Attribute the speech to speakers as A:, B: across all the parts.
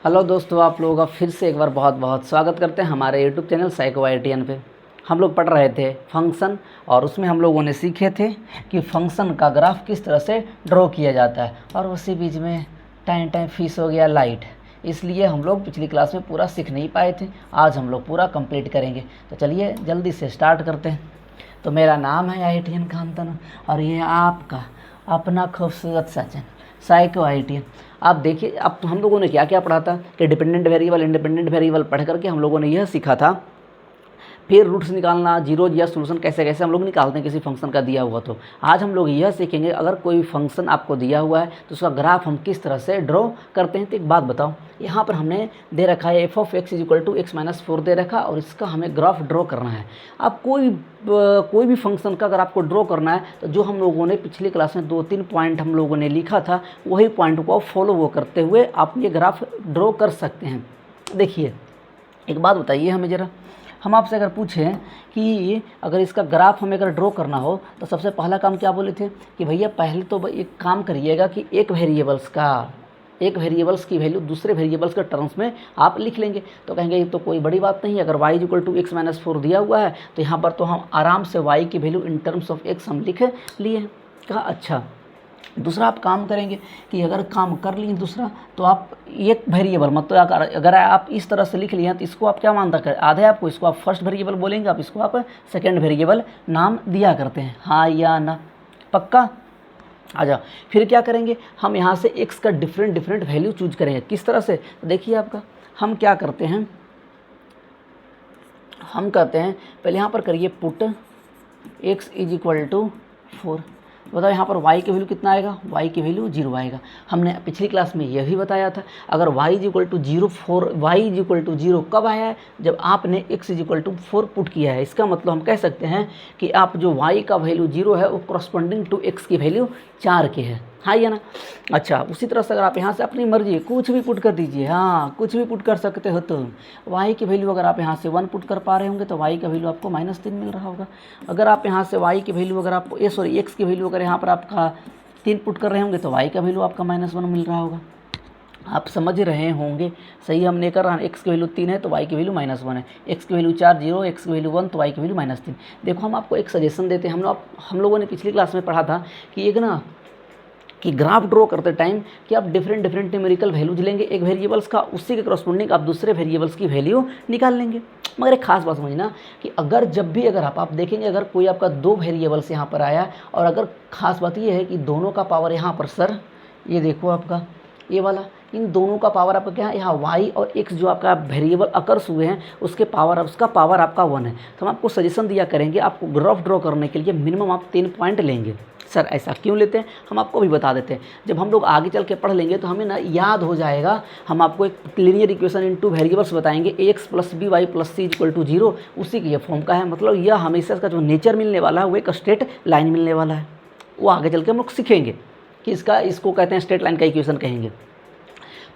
A: Hello दोस्तों, आप लोगों का फिर से एक बार बहुत बहुत स्वागत करते हैं हमारे यूट्यूब चैनल साइकोआईटीएन पे। हम लोग पढ़ रहे थे फंक्शन और उसमें हम लोगों ने सीखे थे कि फंक्शन का ग्राफ किस तरह से ड्रॉ किया जाता है। और उसी बीच में टाइम फिस हो गया लाइट, इसलिए हम लोग पिछली क्लास में पूरा सीख नहीं पाए थे। आज हम लोग पूरा कंप्लीट करेंगे, तो चलिए जल्दी से स्टार्ट करते हैं। तो मेरा नाम है आईटीएन खान तनु और ये आपका अपना खूबसूरत सचिन साइकोआईटीएन। आप देखिए, अब हम लोगों ने क्या क्या पढ़ा था कि डिपेंडेंट वेरिएबल इंडिपेंडेंट वेरिएबल पढ़ करके हम लोगों ने यह सीखा था, फिर रूट्स निकालना, जीरोज या सोल्यूशन कैसे कैसे हम लोग निकालते हैं किसी फंक्शन का दिया हुआ। तो आज हम लोग यह सीखेंगे, अगर कोई फंक्शन आपको दिया हुआ है तो उसका ग्राफ हम किस तरह से ड्रॉ करते हैं। तो एक बात बताओ, यहाँ पर हमने दे रखा है f of x equal to x-4 दे रखा और इसका हमें ग्राफ ड्रॉ करना है। अब कोई भी फंक्शन का अगर आपको ड्रॉ करना है तो जो हम लोगों ने पिछली क्लास में 2-3 पॉइंट हम लोगों ने लिखा था, वही पॉइंट को फॉलो करते हुए आप ये ग्राफ ड्रॉ कर सकते हैं। देखिए, एक बात बताइए हमें ज़रा, हम आपसे अगर पूछें कि अगर इसका ग्राफ हमें अगर ड्रॉ करना हो तो सबसे पहला काम क्या बोले थे कि भैया पहले तो एक काम करिएगा कि एक वेरिएबल्स की वैल्यू दूसरे वेरिएबल्स के टर्म्स में आप लिख लेंगे। तो कहेंगे ये तो कोई बड़ी बात नहीं है, अगर y इक्वल टू x-4 दिया हुआ है तो यहाँ पर तो हम आराम से y की value in terms of x हम लिख लिए। कहा अच्छा, दूसरा आप काम करेंगे कि अगर काम कर लिए दूसरा तो आप एक वेरिएबल मतलब अगर आप इस तरह से लिख लिए हैं तो इसको आप क्या मानता कर आधे आपको इसको आप फर्स्ट वेरिएबल बोलेंगे, आप इसको आप सेकंड वेरिएबल नाम दिया करते हैं, हाँ या ना, पक्का? अच्छा, फिर क्या करेंगे, हम यहाँ से x का डिफरेंट वैल्यू चूज करेंगे। किस तरह से? तो देखिए आपका हम क्या करते हैं, हम कहते हैं पहले यहाँ पर करिए put x is equal to 4। बताओ यहाँ पर y की वैल्यू कितना आएगा, y की वैल्यू 0 आएगा। हमने पिछली क्लास में यह भी बताया था, अगर y is equal to 0 y is equal to 0 कब आया है, जब आपने x is equal to 4 put किया है। इसका मतलब हम कह सकते हैं कि आप जो y का वैल्यू 0 है वो करस्पॉन्डिंग टू x की वैल्यू 4 के है, हाँ या ना। अच्छा, उसी तरह से अगर आप यहाँ से अपनी मर्जी कुछ भी पुट कर दीजिए, हाँ कुछ भी पुट कर सकते हो। तो y की वैल्यू अगर आप यहाँ से 1 पुट कर पा रहे होंगे तो y का वैल्यू आपको -3 मिल रहा होगा। अगर आप यहाँ से y की वैल्यू अगर आप x की वैल्यू अगर यहाँ पर आपका 3 पुट कर रहे होंगे तो y का वैल्यू आपका -1 मिल रहा होगा। आप समझ रहे होंगे, सही हमने कर रहा है। x की वैल्यू 3 है तो y की वैल्यू -1 है, x की वैल्यू 4 0, x की वैल्यू 1 तो y की वैल्यू -3। देखो, हम आपको एक सजेशन देते हैं, हम लोगों ने पिछली क्लास में पढ़ा था कि एक ना कि ग्राफ ड्रॉ करते टाइम कि आप डिफरेंट न्यूमेरिकल वैल्यूज लेंगे एक वेरिएबल्स का, उसी के करस्पॉन्डिंग आप दूसरे वेरिएबल्स की वैल्यू निकाल लेंगे। मगर एक खास बात समझना कि जब भी अगर आप देखेंगे, अगर कोई आपका 2 वेरिएबल्स यहाँ पर आया और अगर खास बात ये है कि दोनों का पावर यहाँ पर सर ये देखो आपका ये वाला, इन दोनों का पावर आपका क्या है, यहाँ y और x जो आपका वेरिएबल अकर्स हुए हैं उसका पावर आपका 1 है। तो हम आपको सजेशन दिया करेंगे, आपको ग्राफ ड्रॉ करने के लिए मिनिमम आप 3 पॉइंट लेंगे। सर ऐसा क्यों लेते हैं, हम आपको भी बता देते हैं। जब हम लोग आगे चल के पढ़ लेंगे तो हमें ना याद हो जाएगा। हम आपको एक लीनियर इक्वेशन इन 2 वेरिएबल्स बताएंगे, ax + by + c = 0, उसी की ये फॉर्म का है। मतलब यह हमेशा इसका जो नेचर मिलने वाला है वो एक स्ट्रेट लाइन मिलने वाला है। वो आगे चल के हम लोग सीखेंगे कि इसको कहते हैं स्ट्रेट लाइन का इक्वेशन कहेंगे।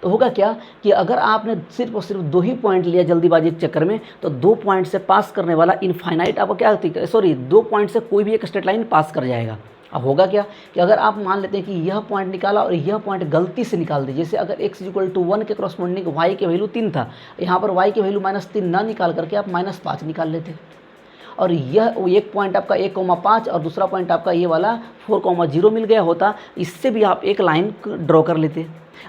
A: तो होगा क्या कि अगर आपने सिर्फ और सिर्फ 2 ही पॉइंट लिया जल्दीबाजी के चक्कर में, तो 2 पॉइंट से पास करने वाला इनफाइनाइट आपको क्या होती है, 2 पॉइंट से कोई भी एक स्ट्रेट लाइन पास कर जाएगा। अब होगा क्या कि अगर आप मान लेते हैं कि यह पॉइंट निकाला और यह पॉइंट गलती से निकाल दीजिए, जैसे अगर x इक्वल टू 1 के करस्पॉन्डिंग y की वैल्यू 3 था, यहाँ पर y की वैल्यू -3 ना निकाल करके आप -5 निकाल लेते, और यह एक पॉइंट आपका 1,5 और दूसरा पॉइंट आपका ये वाला 4,0 मिल गया होता, इससे भी आप एक लाइन ड्रॉ कर लेते।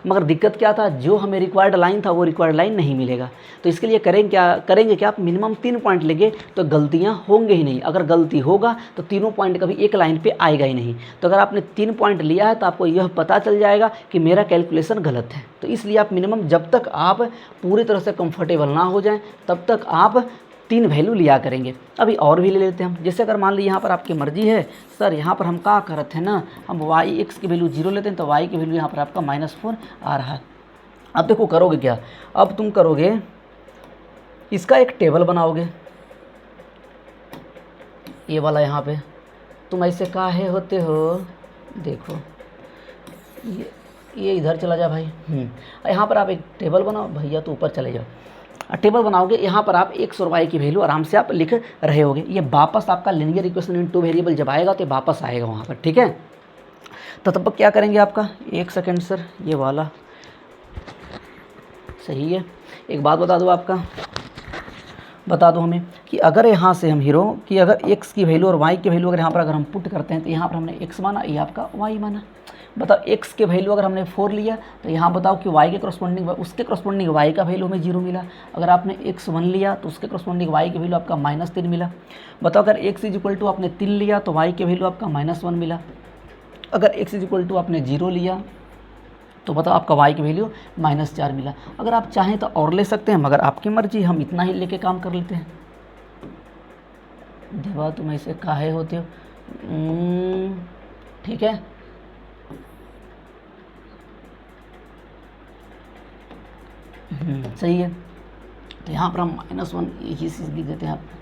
A: मगर दिक्कत क्या था, जो हमें रिक्वायर्ड लाइन था वो रिक्वायर्ड लाइन नहीं मिलेगा। तो इसके लिए करेंगे क्या आप मिनिमम 3 पॉइंट लेंगे तो गलतियां होंगे ही नहीं। अगर गलती होगा तो तीनों पॉइंट कभी एक लाइन पे आएगा ही नहीं। तो अगर आपने 3 पॉइंट लिया है तो आपको यह पता चल जाएगा कि मेरा कैलकुलेशन गलत है। तो इसलिए आप मिनिमम, जब तक आप पूरी तरह से कंफर्टेबल ना हो जाएं तब तक आप 3 वैल्यू लिया करेंगे। अभी और भी ले लेते हैं हम, जैसे अगर मान लीजिए यहाँ पर आपकी मर्जी है सर, यहाँ पर हम क्या करते हैं ना, हम x की वैल्यू 0 लेते हैं तो y की वैल्यू यहाँ पर आपका -4 आ रहा है। अब देखो करोगे क्या, अब तुम करोगे इसका एक टेबल बनाओगे, ये वाला यहाँ पे तुम ऐसे काहे होते हो, देखो ये इधर चला जा भाई, यहाँ पर आप एक टेबल बनाओ, भैया तो ऊपर चले जाओ, टेबल बनाओगे। यहाँ पर आप x और y की वैल्यू आराम से आप लिख रहे होगे। ये वापस आपका लीनियर इक्वेशन इन 2 वेरिएबल जब आएगा तो वापस आएगा वहाँ पर, ठीक है। तो तब क्या करेंगे आपका, 1 सेकेंड सर, ये वाला सही है। एक बात बता दो हमें कि अगर यहाँ से हम हीरो कि अगर x की वैल्यू और y की वैल्यू अगर यहाँ पर अगर हम पुट करते हैं तो यहाँ पर हमने x माना, ये आपका y माना। बताओ x के वैल्यू अगर हमने 4 लिया तो यहाँ बताओ कि y के करस्पॉन्डिंग उसके करस्पॉन्डिंग y का वैल्यू हमें 0 मिला। अगर आपने x 1 लिया तो उसके करस्पॉन्डिंग y की वैल्यू आपका -3 मिला। बताओ अगर x इक्वल टू आपने 3 लिया तो y की वैल्यू आपका -1 मिला। अगर x इक्वल टू आपने 0 लिया तो बताओ आपका y की वैल्यू -4 मिला। अगर आप चाहें तो और ले सकते हैं, मगर आपकी मर्जी, हम इतना ही लेके काम कर लेते हैं। देवा तुम ऐसे काहे होते हो? ठीक है, सही है। तो यहाँ पर हम -1 यही चीज़ लिख देते हैं आपको,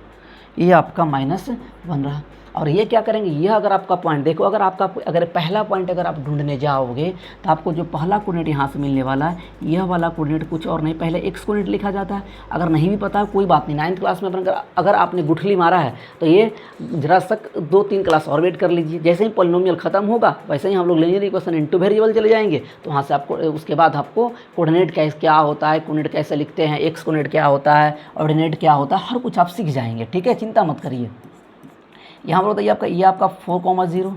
A: ये आपका -1 रहा। और ये क्या करेंगे, ये अगर आपका पॉइंट देखो, अगर पहला पॉइंट अगर आप ढूंढने जाओगे तो आपको जो पहला कोऑर्डिनेट यहाँ से मिलने वाला है, यह वाला कोऑर्डिनेट कुछ और नहीं, पहले x कोऑर्डिनेट लिखा जाता है। अगर नहीं भी पता है कोई बात नहीं, 9th क्लास में अगर आपने गुठली मारा है तो ये जरा तक 2-3 क्लास और वेट कर लीजिए। जैसे ही पॉलिनोमियल खत्म होगा वैसे ही हम लोग लीनियर इक्वेशन इनटू वेरिएबल चले जाएंगे। तो वहाँ से आपको उसके बाद आपको कोऑर्डिनेट क्या होता है, कोऑर्डिनेट कैसे लिखते हैं, x कोऑर्डिनेट क्या होता है, ऑर्डिनेट क्या होता है, हर कुछ आप सीख जाएंगे। ठीक है, चिंता मत करिए। यहाँ पर बताइए आपका ये आपका 4,0।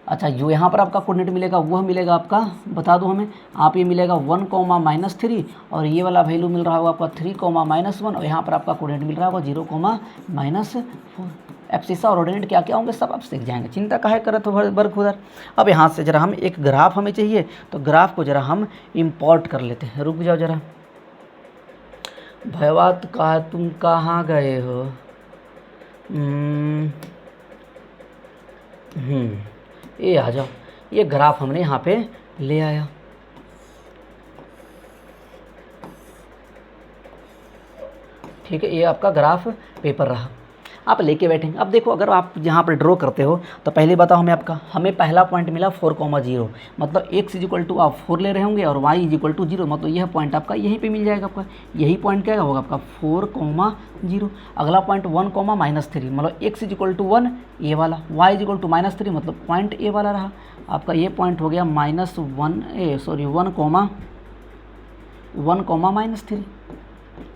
A: अच्छा, जो यहाँ पर आपका कोऑर्डिनेट मिलेगा वह मिलेगा आपका, बता दो हमें आप, ये मिलेगा 1,-3 और ये वाला वैल्यू मिल रहा होगा आपका 3,-1 और यहाँ पर आपका कोऑर्डिनेट मिल रहा होगा 0,-4। एब्सिसा और ऑर्डिनेट क्या क्या होंगे सब आप सीख जाएंगे, चिंता काहे करत हो बरखुदर। अब यहाँ से जरा हम एक ग्राफ हमें चाहिए, तो ग्राफ को जरा हम इम्पोर्ट कर लेते हैं। रुक जाओ जरा, भयवात का तुम कहाँ गए हो? ये आ जाओ, ये ग्राफ हमने यहाँ पे ले आया। ठीक है, ये आपका ग्राफ पेपर रहा, आप लेके बैठेंगे। अब देखो, अगर आप यहाँ पर ड्रॉ करते हो तो पहले बताओ हमें पहला पॉइंट मिला 4,0, मतलब x इक्वल टू आप 4 ले रहे होंगे और y इक्वल टू 0, मतलब यह पॉइंट आपका यहीं पे मिल जाएगा। आपका यही पॉइंट क्या होगा आपका 4,0। अगला पॉइंट 1,-3, मतलब x इक्वल टू 1 ये वाला, y इक्वल टू -3 मतलब पॉइंट ए वाला रहा आपका। ये पॉइंट हो गया -1,-3,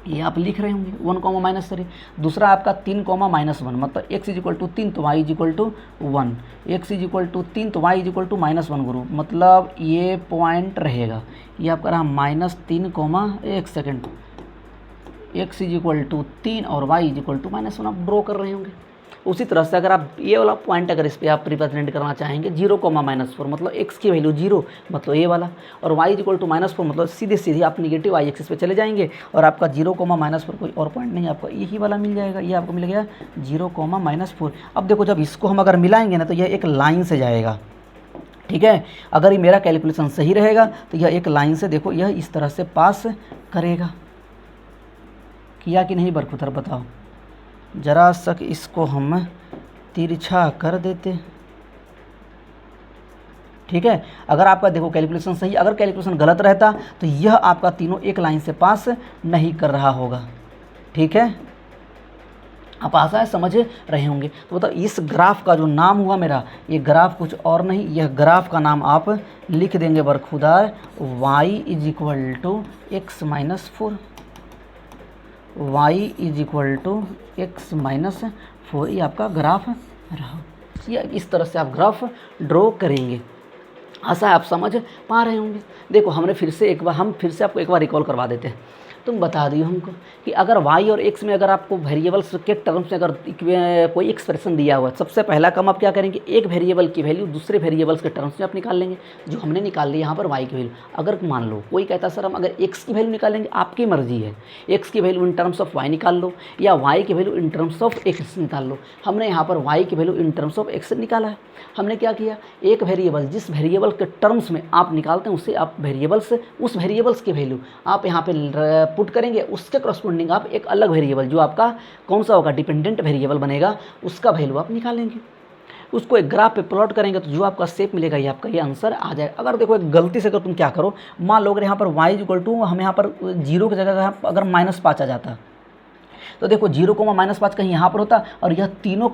A: ये आप लिख रहे होंगे 1,-3। दूसरा आपका 3,-1, मतलब x इक्वल टू 3 तो y equal to 1, x equal to 3 तो y इक्वल टू -1 गुरु, मतलब ये पॉइंट रहेगा। ये आपका रहा x इक्वल टू 3 और y इक्वल टू -1 आप ड्रॉ कर रहे होंगे। उसी तरह से अगर आप ये वाला पॉइंट अगर इस पर आप रिप्रेजेंट करना चाहेंगे 0,-4, मतलब x की वैल्यू 0 मतलब ये वाला, और y इक्वल टू -4 मतलब सीधे आप निगेटिव y एक्सिस पे चले जाएंगे और आपका 0,-4 कोई और पॉइंट नहीं, आपका यही वाला मिल जाएगा। ये आपको मिल गया 0,-4। अब देखो, जब इसको हम अगर मिलाएंगे ना तो यह एक लाइन से जाएगा। ठीक है, अगर ये मेरा कैलकुलेशन सही रहेगा तो यह एक लाइन से, देखो यह इस तरह से पास करेगा। किया कि नहीं बरखुतर बताओ जरा सक, इसको हम तिरछा कर देते। ठीक है, अगर आपका देखो कैलकुलेशन सही, अगर कैलकुलेशन गलत रहता तो यह आपका तीनों एक लाइन से पास नहीं कर रहा होगा। ठीक है, आप आशा है समझ रहे होंगे। तो बताओ, इस ग्राफ का जो नाम हुआ मेरा, ये ग्राफ कुछ और नहीं, यह ग्राफ का नाम आप लिख देंगे बरखुदार y equal to x-4, y equal to x-4, ये आपका ग्राफ रहा। ये इस तरह से आप ग्राफ ड्रॉ करेंगे। आशा है आप समझ पा रहे होंगे। देखो, हम फिर से आपको एक बार रिकॉल करवा देते हैं। तुम बता दियो हमको कि अगर y और x में अगर आपको वेरिएबल्स के टर्म्स में अगर कोई एक्सप्रेशन दिया हुआ है, सबसे पहला काम आप क्या करेंगे, एक वेरिएबल की वैल्यू दूसरे वेरिएबल्स के टर्म्स में आप निकाल लेंगे। जो हमने निकाल ली यहाँ पर y की वैल्यू, अगर मान लो कोई कहता सर हम अगर x की वैल्यू निकालेंगे, आपकी मर्जी है, x की value in terms of y निकाल लो या y की value in terms of x निकाल लो। हमने यहाँ पर y की value in terms of x निकाला है। हमने क्या किया, एक वेरिएबल जिस वेरिएबल के टर्म्स में आप निकालते हैं उससे आप उस वेरिएबल्स की वैल्यू आप यहाँ पे पुट करेंगे, उसके करस्पॉन्डिंग आप एक अलग वेरिएबल जो आपका कौन सा होगा, डिपेंडेंट वेरिएबल बनेगा, उसका वैल्यू आप निकालेंगे। उसको एक ग्राफ पे प्लॉट करेंगे तो जो आपका शेप मिलेगा ये आपका ये आंसर आ जाएगा। अगर देखो एक गलती से अगर तुम क्या करो, मान लो अगर यहाँ पर y इक्वल टू हम यहाँ पर 0 की जगह अगर -5 आ जाता तो देखो 0,-5 कहीं यहाँ पर होता और यह तीनों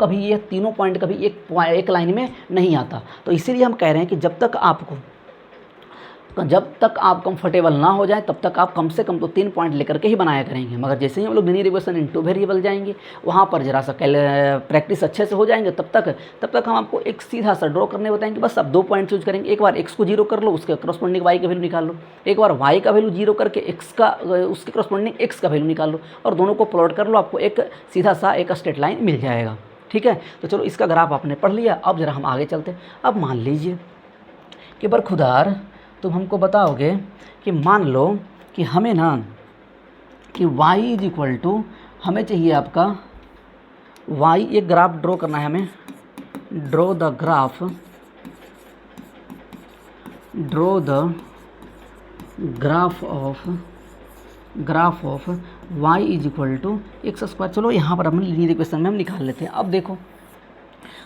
A: पॉइंट कभी एक लाइन में नहीं आता। तो इसीलिए हम कह रहे हैं कि जब तक आपको जब तक आप कंफर्टेबल ना हो जाए तब तक आप कम से कम तो 3 पॉइंट लेकर के ही बनाया करेंगे। मगर जैसे ही हम लोग लीनियर इक्वेशन इनटू वेरिएबल जाएंगे, वहाँ पर जरा सा प्रैक्टिस अच्छे से हो जाएंगे, तब तक हम आपको एक सीधा सा ड्रॉ करने बताएंगे। बस आप 2 पॉइंट चूज करेंगे, एक बार एक्स को जीरो कर लो, उसके करस्पॉन्डिंग वाई का वैल्यू निकाल लो, एक बार वाई का वैल्यू जीरो करके एक्स का उसके करस्पॉन्डिंग एक्स का वैल्यू निकाल लो, और दोनों को प्लॉट कर लो, आपको एक सीधा सा एक स्ट्रेट लाइन मिल जाएगा। ठीक है, तो चलो इसका ग्राफ आपने पढ़ लिया। अब जरा हम आगे चलते हैं। अब मान लीजिए कि बरखुदार तुम हमको बताओगे कि मान लो कि हमें ना कि y इज इक्वल टू, हमें चाहिए आपका y, एक ग्राफ ड्रॉ करना है हमें। Draw the graph of y is equal to x square. चलो यहाँ पर हम लीनियर इक्वेशन में हम निकाल लेते हैं। अब देखो,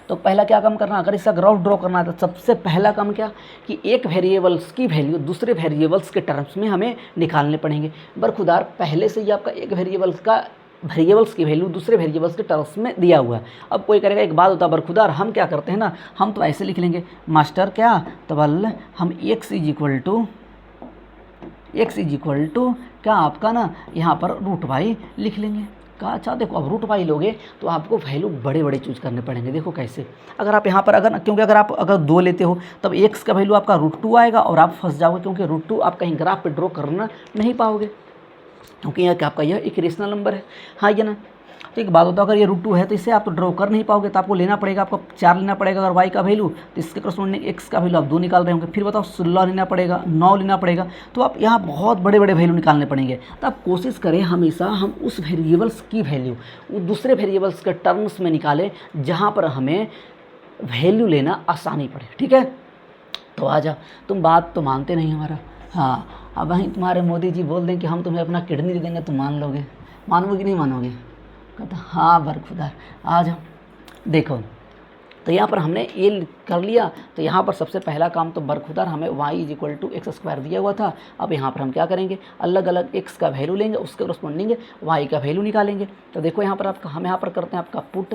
A: तो पहला क्या काम करना, अगर इसका ग्राफ ड्रॉ करना है तो सबसे पहला काम क्या कि एक वेरिएबल्स की वैल्यू दूसरे वेरिएबल्स के टर्म्स में हमें निकालने पड़ेंगे। बरखुदार पहले से ही आपका एक वेरिएबल्स की वैल्यू दूसरे वेरिएबल्स के टर्म्स में दिया हुआ है। अब कोई करेगा, एक बात होता है बरखुदार, हम क्या करते हैं ना, हम तो ऐसे लिख लेंगे मास्टर क्या, तो हम x इज इक्वल टू क्या आपका ना यहाँ पर रूट वाई लिख लेंगे। कहा अच्छा देखो, अब रूट वाई लोगे तो आपको वैल्यू बड़े बड़े चूज करने पड़ेंगे। देखो कैसे, अगर आप यहाँ पर क्योंकि अगर आप 2 लेते हो तब x का वैल्यू आपका √2 आएगा और आप फंस जाओगे, क्योंकि √2 आप कहीं ग्राफ पे ड्रॉ करना नहीं पाओगे, क्योंकि यहाँ क्या आपका यह एक रेशनल नंबर है। हाँ ये ना, तो एक बात होता है, अगर ये √2 है तो इससे आप तो ड्रॉ कर नहीं पाओगे, तो आपको लेना पड़ेगा, आपको 4 लेना पड़ेगा अगर y का वैल्यू, तो इसके करस्पॉन्डिंग x का वैल्यू आप 2 निकाल रहे होंगे, फिर बताओ 16 लेना पड़ेगा, 9 लेना पड़ेगा, तो आप यहाँ बहुत बड़े बड़े वैल्यू निकालने पड़ेंगे। तो आप कोशिश करें हमेशा हम उस वेरिएबल्स की वैल्यू दूसरे वेरिएबल्स के टर्म्स में निकालें जहाँ पर हमें वैल्यू लेना आसानी पड़े। ठीक है, तो आ जा, तुम बात तो मानते नहीं हमारा। हाँ, अब वहीं तुम्हारे मोदी जी बोल दें कि हम तुम्हें अपना किडनी दे देंगे, तुम मान लोगे? मानोगे कि नहीं मानोगे? कहता हाँ बरखुदार आ जाओ। देखो, तो यहाँ पर हमने ये कर लिया, तो यहाँ पर सबसे पहला काम तो बरखुदार हमें y is equal to x square दिया हुआ था। अब यहाँ पर हम क्या करेंगे, अलग अलग x का वैल्यू लेंगे, उसके करस्पॉन्डिंग y का वैल्यू निकालेंगे। तो देखो यहाँ पर हम यहाँ पर करते हैं आपका put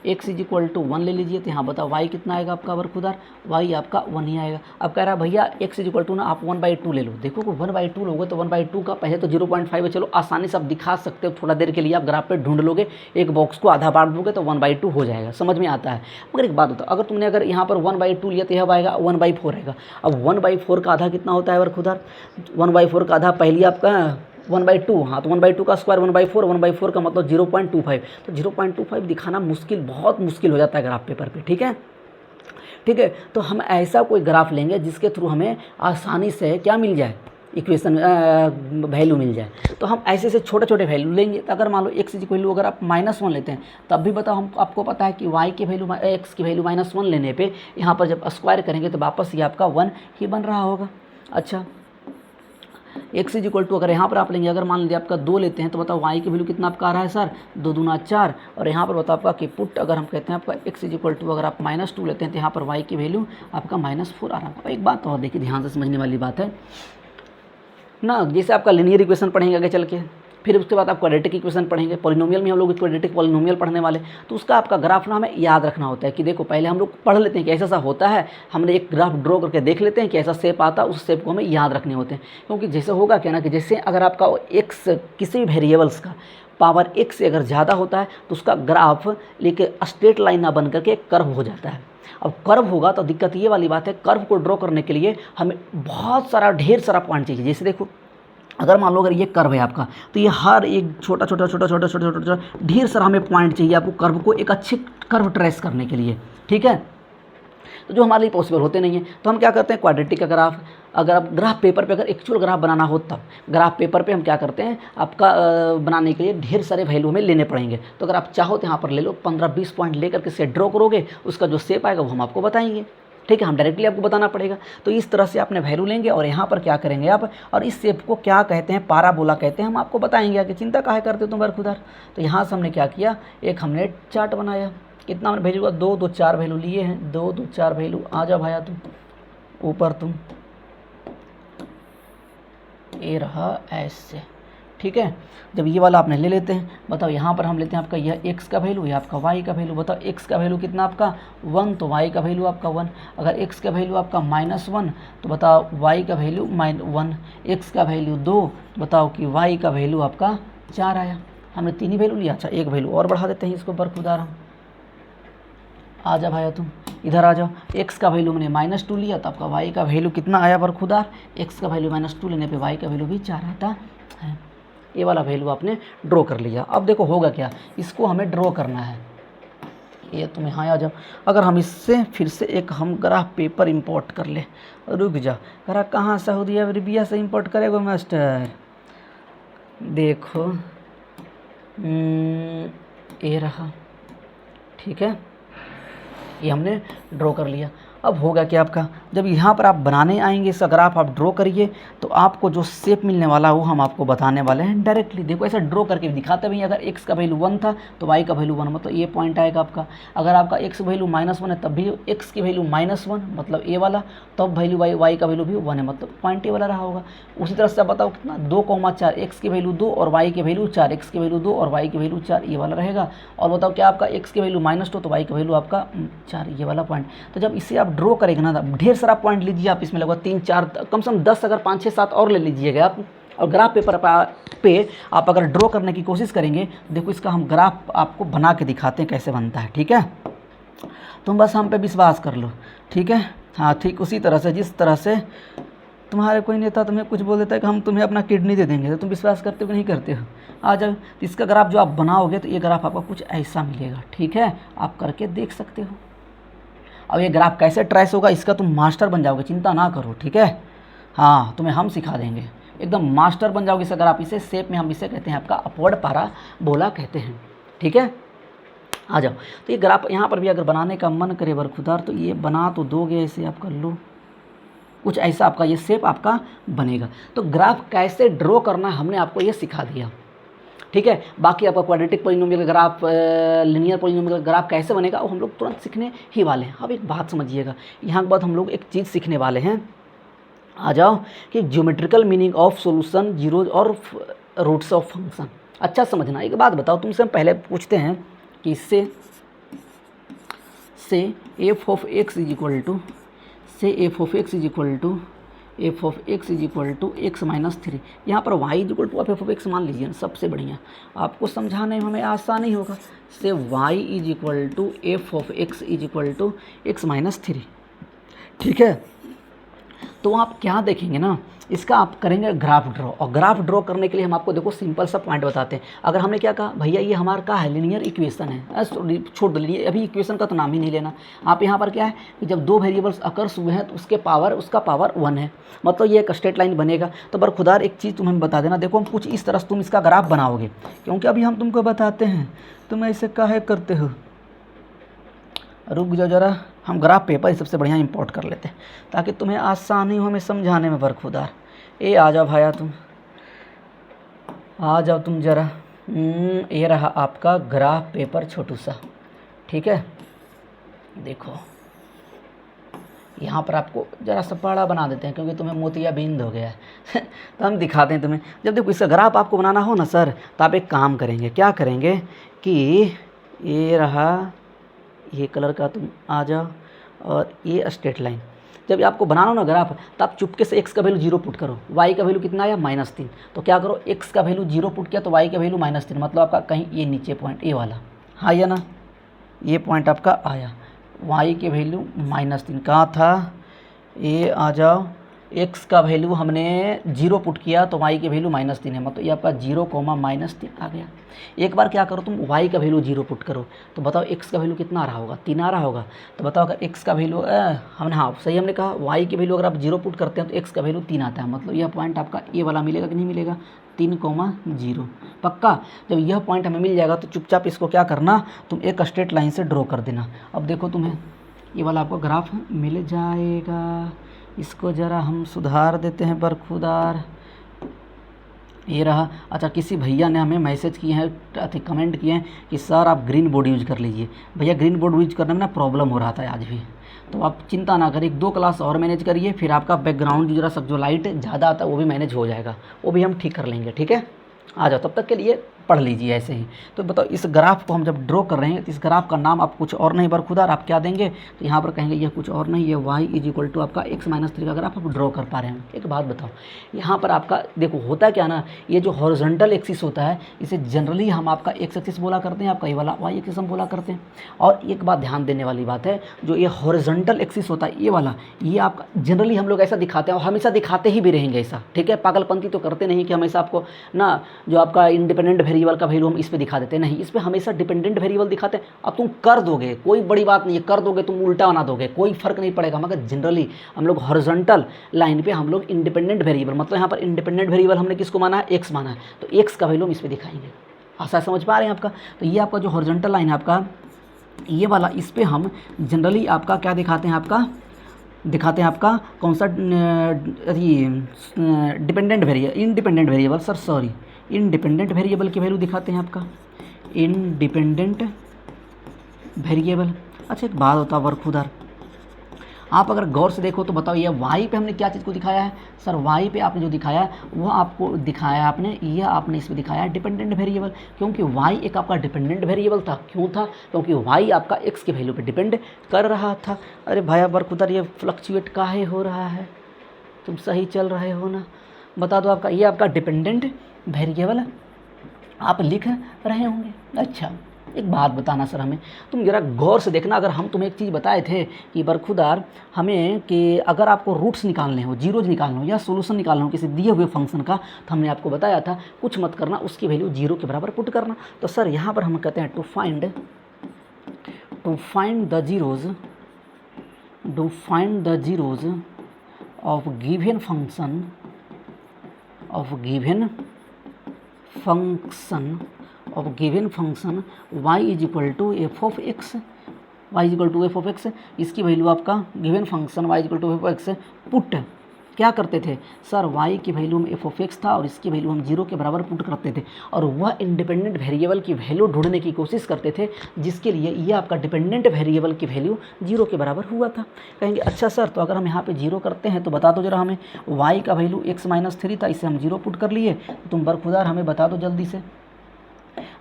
A: x is equal to 1 ले लीजिए, तो यहाँ बताओ y कितना आएगा आपका बरखुदार, y आपका 1 ही आएगा। अब कह रहा है भैया x इज इक्वल टू ना आप 1/2 ले लो। देखो को 1/2 लोगे तो 1/2 का पहले तो 0.5 है, चलो आसानी से आप दिखा सकते हो, थोड़ा देर के लिए आप ग्राफ पे ढूंढ लोगे, एक बॉक्स को आधा बांट दोगे तो 1/2 हो जाएगा, समझ में आता है। मगर एक बात होता है, अगर यहाँ पर 1/2 लिया तो यह आएगा 1/4 रहेगा। अब 1/4 का आधा कितना होता है बरखुदार, 1/4 का आधा पहले आपका 1/2, हाँ तो 1/2 का स्क्वायर 1/4, 1/4 का मतलब 0.25, तो 0.25 दिखाना बहुत मुश्किल हो जाता है ग्राफ पेपर पे। ठीक है, तो हम ऐसा कोई ग्राफ लेंगे जिसके थ्रू हमें आसानी से क्या मिल जाए, इक्वेशन वैल्यू मिल जाए। तो हम ऐसे से छोटे छोटे वैल्यू लेंगे। तो अगर मान लो x की वैल्यू अगर आप -1 लेते हैं, तब भी बताओ आपको पता है कि y की वैल्यू x की वैल्यू -1 लेने पे यहाँ पर जब स्क्वायर करेंगे तो वापस ये आपका 1 ही बन रहा होगा। अच्छा, x इज इक्वल टू अगर यहाँ पर आप लेंगे, अगर मान लीजिए आपका 2 लेते हैं तो बताओ y की वैल्यू कितना आपका आ रहा है सर, 2 दूना 4। और यहाँ पर बताओ आपका कि पुट अगर हम कहते हैं आपका x इज इक्वल टू अगर आप -2 लेते हैं तो यहाँ पर y की वैल्यू आपका -4 आ रहा है। एक बात और देखिए, ध्यान से समझने वाली बात है ना, जैसे आपका लीनियर इक्वेशन पढ़ेंगे आगे चल के, फिर उसके बाद आप क्वाड्रेटिक इक्वेशन पढ़ेंगे, पॉलिनोमियल में हम लोग क्वाड्रेटिक पॉलिनोमियल पढ़ने वाले, तो उसका आपका ग्राफ ना हमें याद रखना होता है कि देखो पहले हम लोग पढ़ लेते हैं कि ऐसा होता है, हमने एक ग्राफ ड्रॉ करके देख लेते हैं कि ऐसा शेप आता है, उस शेप को हमें याद रखने होते हैं। क्योंकि जैसे होगा क्या ना कि जैसे अगर आपका x किसी भी वेरिएबल्स का पावर x से अगर ज़्यादा होता है तो उसका ग्राफ लेके स्ट्रेट लाइन ना बन करके कर्व हो जाता है। अब कर्व होगा तो दिक्कत ये वाली बात है, कर्व को ड्रॉ करने के लिए हमें बहुत सारा ढेर सारा पॉइंट चाहिए। जैसे देखो, अगर मान लो अगर ये कर्व है आपका, तो ये हर एक छोटा छोटा ढेर सारा हमें पॉइंट चाहिए आपको कर्व को एक अच्छे कर्व ट्रेस करने के लिए। ठीक है, तो जो हमारे लिए पॉसिबल होते नहीं है, तो हम क्या करते हैं, क्वाड्रेटिक का ग्राफ, अगर आप ग्राफ पेपर पे अगर एक्चुअल ग्राफ बनाना हो तब ग्राफ पेपर पे हम क्या करते हैं, आपका बनाने के लिए ढेर सारे वैल्यू हमें लेने पड़ेंगे। तो अगर आप चाहो तो यहाँ पर ले लो, 15-20 पॉइंट लेकर के से ड्रॉ करोगे, उसका जो शेप आएगा वो हम आपको बताएंगे। ठीक है, हम डायरेक्टली आपको बताना पड़ेगा। तो इस तरह से आपने वैल्यू लेंगे और यहाँ पर क्या करेंगे आप, और इस शेप को क्या कहते हैं, पाराबोला कहते हैं, हम आपको बताएंगे आगे, चिंता काहे करते हो तुम बरखुदार। तो यहाँ से हमने क्या किया, एक हमने चार्ट बनाया, कितना हमने वैल्यू का 2 4 वैल्यू लिए हैं, 2 4 वैल्यू। आ जाओ भाया तुम ऊपर, तुम ये रहा ऐसे, ठीक है। जब ये वाला आपने ले लेते हैं, बताओ यहाँ पर हम लेते हैं आपका यह x का वैल्यू, या आपका y का वैल्यू। बताओ x का वैल्यू कितना आपका 1, तो y का वैल्यू आपका 1। अगर x का वैल्यू आपका -1, तो बताओ y का वैल्यू -1। x का वैल्यू 2, बताओ कि y का वैल्यू आपका 4 आया। हमने 3 ही वैल्यू लिया। अच्छा, एक वैल्यू और बढ़ा देते हैं इसको बरखुदार हम। आ जा भाई तुम इधर आ जाओ। x का वैल्यू मैंने -2 लिया, तो आपका y का वैल्यू कितना आया बरखुदार? x का वैल्यू -2 लेने पे y का वैल्यू भी 4 आता है। ये वाला वैल्यू आपने ड्रॉ कर लिया। अब देखो होगा क्या, इसको हमें ड्रॉ करना है। ये तुम यहाँ आ जाओ। अगर हम इससे फिर से एक हम ग्राफ पेपर इंपोर्ट कर ले, रुक जा, करा कहाँ सऊदी अरबिया से इंपोर्ट करेगा मास्टर? देखो ये रहा, ठीक है, ये हमने ड्रॉ कर लिया। अब होगा क्या आपका, जब यहाँ पर आप बनाने आएंगे इसका ग्राफ आप ड्रॉ करिए, तो आपको जो शेप मिलने वाला वो हम आपको बताने वाले हैं डायरेक्टली। देखो ऐसा ड्रॉ करके दिखाते भी, अगर x का वैल्यू 1 था तो y का वैल्यू 1, मतलब ये पॉइंट आएगा आपका। अगर आपका x वैल्यू -1 है तब भी x की वैल्यू -1, मतलब ये वाला, तब वैल्यू y का वैल्यू भी 1 है, मतलब पॉइंट ये वाला रहा होगा। उसी तरह से आप बताओ कितना 2,4, x की वैल्यू 2 और y की वैल्यू 4, x की वैल्यू 2 और y की वैल्यू 4, ये वाला रहेगा। और बताओ क्या आपका x की वैल्यू -2 तो y की वैल्यू आपका 4, ये वाला पॉइंट। तो जब इसे आप ड्रॉ करेंगे ना, ढेर सारा पॉइंट लीजिए आप, इसमें लगभग 3, 4, कम से कम 10, अगर 5, 6, 7 और ले लीजिएगा आप। और ग्राफ पेपर पे आप अगर ड्रॉ करने की कोशिश करेंगे, देखो इसका हम ग्राफ आपको बना के दिखाते हैं कैसे बनता है, ठीक है। तुम बस हम पे विश्वास कर लो, ठीक है। हाँ, ठीक उसी तरह से जिस तरह से तुम्हारे कोई नेता तुम्हें कुछ बोल देता है कि हम तुम्हें अपना किडनी दे देंगे, तो तुम विश्वास करते हो कि नहीं करते हो? आ जाओ, इसका ग्राफ जो आप बनाओगे तो ये ग्राफ आपको कुछ ऐसा मिलेगा, ठीक है, आप करके देख सकते हो। अब ये ग्राफ कैसे ट्रेस होगा इसका तुम मास्टर बन जाओगे, चिंता ना करो, ठीक है। हाँ, तुम्हें हम सिखा देंगे, एकदम मास्टर बन जाओगे इसका ग्राफ। इसे शेप में हम इसे कहते हैं आपका अपवर्ड पैराबोला कहते हैं, ठीक है। आ जाओ, तो ये ग्राफ यहाँ पर भी अगर बनाने का मन करे बरखुदार, तो ये बना तो दोगे, ऐसे आप कर लो, कुछ ऐसा आपका ये शेप आपका बनेगा। तो ग्राफ कैसे ड्रॉ करना हमने आपको ये सिखा दिया, ठीक है। बाकी आपका quadratic polynomial graph, linear polynomial graph कैसे बनेगा वो हम लोग तुरंत सीखने ही वाले हैं। अब एक बात समझिएगा, यहाँ के बाद हम लोग एक चीज़ सीखने वाले हैं, आ जाओ, कि geometrical meaning of solution, zeros और रूट्स ऑफ फंक्शन। अच्छा समझना, एक बात बताओ, तुमसे हम पहले पूछते हैं कि इससे f of x is equal to f of x is equal to x -3, यहाँ पर y is equal to f of x मान लीजिए ना, सबसे बढ़िया आपको समझाने में हमें आसानी होगा। से y is equal to f of x is equal to x -3, ठीक है। तो आप क्या देखेंगे ना, इसका आप करेंगे ग्राफ ड्रॉ, और ग्राफ ड्रॉ करने के लिए हम आपको देखो सिंपल सा पॉइंट बताते हैं। अगर हमने क्या कहा, भैया ये हमारा का है, लीनियर इक्वेशन है, छोड़ दीजिए, अभी इक्वेशन का तो नाम ही नहीं लेना आप। यहाँ पर क्या है कि जब दो वेरिएबल्स अकर्स हुए हैं तो उसका पावर 1 है, मतलब ये एक स्ट्रेट लाइन बनेगा। तो बरखुदार एक चीज़ तुम्हें बता देना, देखो हम कुछ इस तरह से तुम इसका ग्राफ बनाओगे, क्योंकि अभी हम तुमको बताते हैं, तुम ऐसे काहे करते हो? रुक जाओ जरा, हम ग्राफ पेपर ही सबसे बढ़िया इंपोर्ट कर लेते हैं ताकि तुम्हें आसानी हो हमें समझाने में बरखुदार। ए आ जाओ भाया, तुम आ जाओ तुम जरा। ये रहा आपका ग्राफ पेपर छोटू सा, ठीक है। देखो यहाँ पर आपको ज़रा सा बड़ा बना देते हैं क्योंकि तुम्हें मोतियाबिंद हो गया है तो हम दिखाते हैं तुम्हें। जब देखो इसका ग्राफ आपको बनाना हो ना सर, तो आप एक काम करेंगे, क्या करेंगे कि ये रहा, ये कलर का तुम आ जाओ, और ये स्ट्रेट लाइन जब आपको बनाना हो ना ग्राफ, तो आप चुपके से x का वैल्यू 0 पुट करो, y का वैल्यू कितना आया -3, तो क्या करो x का वैल्यू 0 पुट किया तो y का वैल्यू -3, मतलब आपका कहीं ये नीचे पॉइंट ये वाला आया ना, ये पॉइंट आपका आया, y के वैल्यू -3 कहाँ था, ये आ जाओ, x का वैल्यू हमने 0 पुट किया तो y के वैल्यू -3 है, मतलब ये आपका 0, -3 आ गया। एक बार क्या करो तुम y का वैल्यू 0 पुट करो, तो बताओ x का वैल्यू कितना आ रहा होगा, 3 आ रहा होगा। तो बताओ अगर x का वैल्यू हमने, हाँ सही हमने कहा, y की वैल्यू अगर आप 0 पुट करते हैं तो x का वैल्यू 3 आता है, मतलब यह पॉइंट आपका ये वाला मिलेगा कि नहीं मिलेगा, 3,0 पक्का। जब यह पॉइंट हमें मिल जाएगा तो चुपचाप इसको क्या करना, तुम एक स्ट्रेट लाइन से ड्रॉ कर देना। अब देखो तुम्हें ये वाला आपको ग्राफ मिल जाएगा, इसको ज़रा हम सुधार देते हैं बरखुदार, ये रहा। अच्छा, किसी भैया ने हमें मैसेज किए हैं, कमेंट किए हैं कि सर आप ग्रीन बोर्ड यूज कर लीजिए। भैया ग्रीन बोर्ड यूज करने में ना प्रॉब्लम हो रहा था आज भी, तो आप चिंता ना करिए, 2 क्लास और मैनेज करिए, फिर आपका बैकग्राउंड जरा सब जो लाइट ज़्यादा आता है वो भी मैनेज हो जाएगा, वो भी हम ठीक कर लेंगे, ठीक है। आ जाओ, तब तक के लिए पढ़ लीजिए ऐसे ही। तो बताओ इस ग्राफ को हम जब ड्रॉ कर रहे हैं तो इस ग्राफ का नाम आप कुछ और नहीं बरखुदार आप क्या देंगे, तो यहाँ पर कहेंगे ये कुछ और नहीं, ये y इज इक्वल टू आपका x-3 का ग्राफ आप ड्रॉ कर पा रहे हैं। एक बात बताओ, यहाँ पर आपका देखो होता क्या ना, ये जो हॉरिजॉन्टल एक्सिस होता है इसे जनरली हम आपका x एक्सिस बोला करते हैं, आपका ये वाला y एक्सिस हम बोला करते हैं। और एक बात ध्यान देने वाली बात है, जो ये हॉरिजॉन्टल एक्सिस होता है ये वाला, ये आपका जनरली हम लोग ऐसा दिखाते हैं और हमेशा दिखाते ही भी रहेंगे ऐसा, ठीक है। पागलपंती तो करते नहीं कि हमेशा आपको ना जो आपका इंडिपेंडेंट वेरिएबल का वैल्यू हम इस पे दिखा देते नहीं, इस पे हमेशा डिपेंडेंट वेरिएबल दिखाते हैं। अब तुम कर दोगे कोई बड़ी बात नहीं है, कर दोगे तुम उल्टा बना दोगे कोई फर्क नहीं पड़ेगा, मगर जनरली हम लोग हॉरिजॉन्टल लाइन पे हम लोग इंडिपेंडेंट वेरिएबल, मतलब यहाँ पर इंडिपेंडेंट वेरिएबल हमने किसको माना है, एक्स माना है, तो एक्स का वैल्यू हम इस पे दिखाएंगे। आशा समझ पा रहे हैं आपका। तो ये आपका जो हॉरिजॉन्टल लाइन है आपका ये वाला, इस पे हम जनरली आपका क्या दिखाते हैं, आपका दिखाते हैं आपका कौन सा dependent variable, independent variable sir sorry independent variable की वैल्यू दिखाते हैं आपका इंडिपेंडेंट वेरिएबल। अच्छा एक बात होता है बरखुदार, आप अगर गौर से देखो तो बताओ ये y पे हमने क्या चीज़ को दिखाया है सर, y पे आपने जो दिखाया है वो आपको दिखाया है आपने, ये आपने इसमें दिखाया है डिपेंडेंट वेरिएबल, क्योंकि y एक आपका डिपेंडेंट वेरिएबल था। क्यों था, क्योंकि y आपका x के वैल्यू पे डिपेंड कर रहा था। अरे भाई बरखुदार ये फ्लक्चुएट काहे हो रहा है, तुम सही चल रहे हो ना, बता दो। आपका ये आपका डिपेंडेंट वेरिएबल आप लिख रहे होंगे। अच्छा एक बात बताना सर हमें, तुम जरा गौर से देखना, अगर हम तुम्हें एक चीज़ बताए थे कि बरखुदार हमें कि अगर आपको रूट्स निकालने हो, जीरोज निकालना हो या सोल्यूशन निकालना हो किसी दिए हुए फंक्शन का, तो हमने आपको बताया था कुछ मत करना, उसकी वैल्यू जीरो के बराबर पुट करना। तो सर यहाँ पर हम कहते हैं to find the zeros of given function y is equal to f of x, इसकी वैल्यू आपका given function y is equal to f of x put क्या करते थे सर, y की वैल्यू में एफ ऑफ एक्स था और इसकी वैल्यू हम जीरो के बराबर पुट करते थे, और वह इंडिपेंडेंट वेरिएबल की वैल्यू ढूंढने की कोशिश करते थे जिसके लिए ये आपका डिपेंडेंट वेरिएबल की वैल्यू जीरो के बराबर हुआ था। कहेंगे अच्छा सर तो अगर हम यहाँ पे जीरो करते हैं तो बता दो जरा हमें, y का वैल्यू x-3 था, इसे हम जीरो पुट कर लिए, तो तुम बरखुदार हमें बता दो जल्दी से,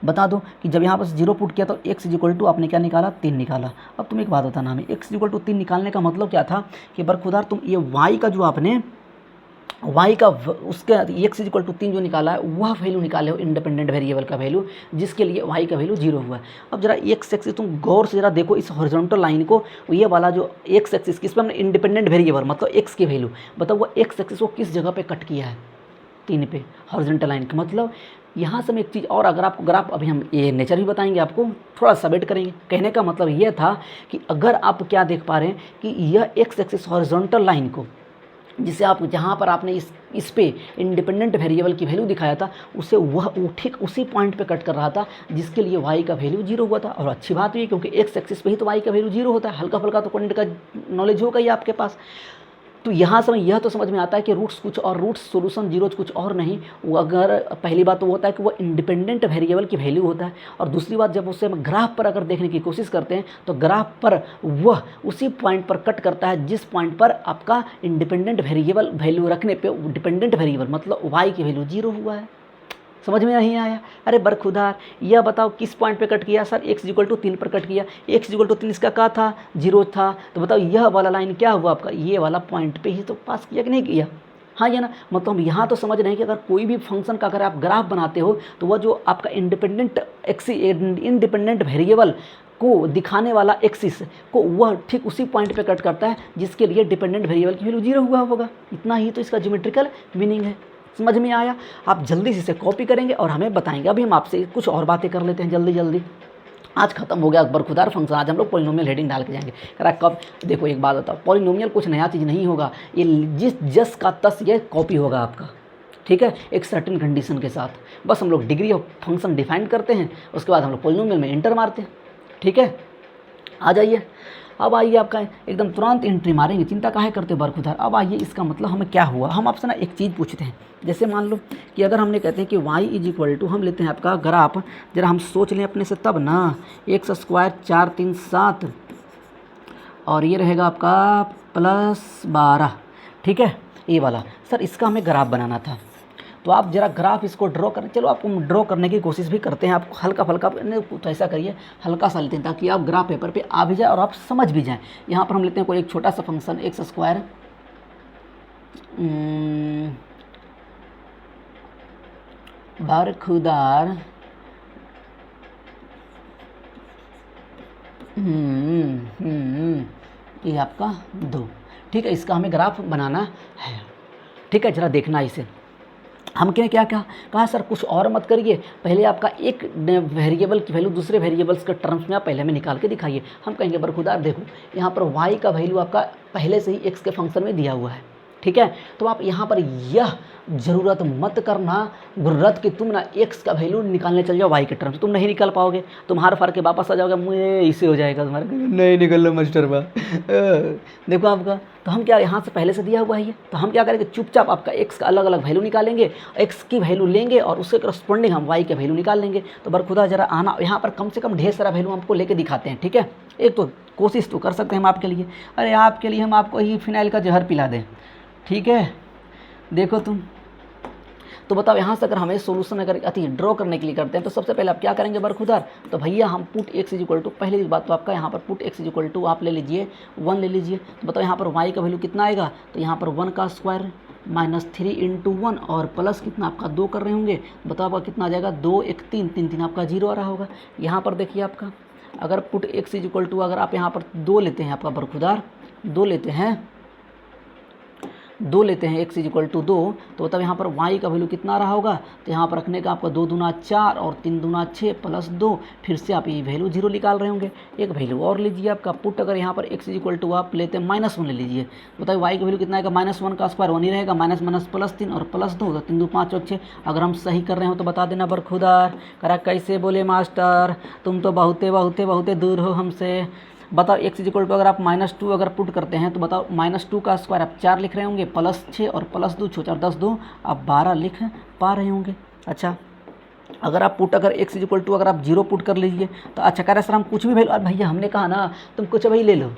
A: बता दो कि जब यहाँ पर जीरो पुट किया तो x इक्वल टू आपने क्या निकाला, 3 निकाला। अब तुम एक बात बताना हमें, x इक्वल टू 3 निकालने का मतलब क्या था कि बरखुदार तुम ये y का जो आपने y का उसके x इक्वल टू 3 जो निकाला है वह वैल्यू निकाले हो इंडिपेंडेंट वेरिएबल का वैल्यू, जिसके लिए y का वैल्यू जीरो हुआ है। अब जरा x एक्सिस तुम गौर से जरा देखो इस हॉरिजॉन्टल लाइन को, ये वाला जो x एक्सिस किस पे हमने इंडिपेंडेंट वेरिएबल मतलब x की वैल्यू, बताओ वो x एक्सिस को किस जगह पे कट किया है, 3 पे हॉरिजॉन्टल लाइन का। मतलब यहाँ से हम एक चीज़ और, अगर आपको ग्राफ अभी हम ये नेचर भी बताएंगे आपको, थोड़ा सा वेट करेंगे। कहने का मतलब ये था कि अगर आप क्या देख पा रहे हैं कि यह एक्स एक्सिस हॉरिजॉन्टल लाइन को, जिसे आप जहाँ पर आपने इस पे इंडिपेंडेंट वेरिएबल की वैल्यू दिखाया था, उसे वह ठीक उसी पॉइंट पे कट कर रहा था जिसके लिए y का वैल्यू जीरो हुआ था। और अच्छी बात ये क्योंकि एक्स एक्सिस पे ही तो y का वैल्यू जीरो होता है, हल्का फुल्का तो क्वांटिटी का नॉलेज होगा ही आपके पास। तो यहाँ से यह तो समझ में आता है कि रूट्स कुछ और, रूट्स सोल्यूशन जीरोज कुछ और नहीं। वो अगर पहली बात तो वो होता है कि वो इंडिपेंडेंट वेरिएबल की वैल्यू होता है, और दूसरी बात जब उसे हम ग्राफ पर अगर देखने की कोशिश करते हैं तो ग्राफ पर वह उसी पॉइंट पर कट करता है जिस पॉइंट पर आपका इंडिपेंडेंट वेरिएबल वैल्यू रखने पे डिपेंडेंट वेरिएबल मतलब y की वैल्यू जीरो हुआ है। समझ में नहीं आया? अरे बरखुदार यह बताओ किस पॉइंट पे कट किया सर, x इक्वल टू 3 पर कट किया, x इक्वल टू 3 इसका क्या था, जीरो था। तो बताओ यह वाला लाइन क्या हुआ आपका, ये वाला पॉइंट पे ही तो पास किया कि नहीं किया, हाँ या ना। मतलब हम यहाँ तो समझ रहे हैं कि अगर कोई भी फंक्शन का अगर आप ग्राफ बनाते हो तो वह जो आपका इंडिपेंडेंट वेरिएबल को दिखाने वाला एक्सिस को वह ठीक उसी पॉइंट पे कट करता है जिसके लिए डिपेंडेंट वेरिएबल की वैल्यू जीरो हुआ होगा। इतना ही तो इसका ज्योमेट्रिकल मीनिंग है। समझ में आया? आप जल्दी से इसे कॉपी करेंगे और हमें बताएंगे। अभी हम आपसे कुछ और बातें कर लेते हैं जल्दी जल्दी। आज खत्म हो गया बरखुदार फंक्शन, आज हम लोग पॉलिनोमियल हेडिंग डाल के जाएंगे। करा कब, देखो एक बात बताओ, पॉलिनोमियल कुछ नया चीज़ नहीं होगा, ये जिस जस का तस ये कॉपी होगा आपका, ठीक है, एक सर्टेन कंडीशन के साथ। बस हम लोग डिग्री ऑफ फंक्शन डिफाइन करते हैं, उसके बाद हम लोग पॉलिनोमियल में एंटर मारते हैं, ठीक है। आ जाइए, अब आइए आपका एकदम तुरंत एंट्री मारेंगे, चिंता काहे करते बरखुदार। अब आइए इसका मतलब हमें क्या हुआ। हम आपसे ना एक चीज़ पूछते हैं, जैसे मान लो कि अगर हमने कहते हैं कि y इज इक्वल टू, हम लेते हैं आपका ग्राफ, जरा हम सोच लें अपने से तब ना, x स्क्वायर 4 3 7 और ये रहेगा आपका +12, ठीक है, ये वाला। सर इसका हमें ग्राफ बनाना था, तो आप जरा ग्राफ इसको ड्रॉ करें। चलो आपको ड्रॉ करने की कोशिश भी करते हैं, आप हल्का फल्का तो ऐसा करिए, हल्का सा लेते हैं ताकि आप ग्राफ पेपर पे आ भी जाए और आप समझ भी जाएँ। यहाँ पर हम लेते हैं कोई एक छोटा सा फंक्शन एक्स स्क्वायर बरखुदार ये आपका 2, ठीक है। इसका हमें ग्राफ बनाना है, ठीक है। जरा देखना इसे, हम क्या कहा सर कुछ और मत करिए, पहले आपका एक वेरिएबल की वैल्यू दूसरे वेरिएबल्स के टर्म्स में आप पहले में निकाल के दिखाइए। हम कहेंगे बरखुदार देखो यहाँ पर y का वैल्यू आपका पहले से ही x के फंक्शन में दिया हुआ है, ठीक है। तो आप यहाँ पर यह ज़रूरत मत करना गुर्रत कि तुम ना x का वैल्यू निकालने चल जाओ y के टर्म्स, तुम नहीं निकाल पाओगे, तुम हार फार के वापस आ जाओगे, मुझे इसे हो जाएगा तुम्हारा, नहीं निकल लो मास्टर बा देखो आपका। तो हम क्या यहाँ से पहले से दिया हुआ है ये, तो हम क्या करेंगे चुपचाप आपका x का अलग अलग वैल्यू निकालेंगे, x की वैल्यू लेंगे और उसके करस्पॉन्डिंग हम y के वैल्यू निकाल लेंगे। तो बरखुदा जरा आना यहाँ पर कम से कम ढेर सारा वैल्यू आपको लेके दिखाते हैं, ठीक है। एक तो कोशिश तो कर सकते हैं हम आपके लिए, अरे आपके लिए हम आपको ही फिनाइल का जहर पिला दें, ठीक है। देखो तुम तो बताओ यहाँ से अगर हमें सोल्यूशन अगर ड्रॉ करने के लिए करते हैं तो सबसे पहले आप क्या करेंगे बरखुदार, तो भैया हम पुट x इक्वल टू, पहली बात तो आपका यहाँ पर पुट x इक्वल टू आप ले लीजिए 1 ले लीजिए। तो बताओ यहाँ पर y का वैल्यू कितना आएगा, तो यहाँ पर 1 का स्क्वायर माइनस 3 इंटू 1 और प्लस कितना आपका 2 कर रहे होंगे, बताओ आपका कितना आ जाएगा 2 1 3 3 3 आपका 0 आ रहा होगा। यहाँ पर देखिए आपका अगर पुट x इक्वल टू अगर आप यहाँ पर 2 लेते हैं आपका बरखुदार 2 लेते हैं x इक्वल टू 2, तो तब यहाँ पर y का वैल्यू कितना रहा होगा, तो यहाँ पर रखने का आपका 2 दूना 4 और 3 दूना 6 प्लस 2, फिर से आप ये वैल्यू 0 निकाल रहे होंगे। एक वैल्यू और लीजिए आपका पुट अगर यहाँ पर x इक्वल टू आप लेते हैं -1 ले लीजिए, बताइए y का वैल्यू कितना आएगा, -1 का स्क्वायर 1 ही रहेगा, माइनस माइनस प्लस 3 और प्लस 2, तो 3 2 5 और 6। अगर हम सही कर रहे हो तो बता देना बरखुदार, करा कैसे बोले मास्टर तुम तो बहुते दूर हो हमसे। बताओ x इक्वल टू अगर आप -2 अगर पुट करते हैं तो बताओ -2 का स्क्वायर आप 4 लिख रहे होंगे, प्लस 6 और प्लस 2 4 10 2 आप 12 लिख पा रहे होंगे। अच्छा अगर आप पुट अगर x इक्वल टू अगर आप 0 पुट कर लीजिए तो अच्छा कह रहे सर हम कुछ भी वैल्यू, अरे भैया हमने कहा ना तुम कुछ अभी ले लो,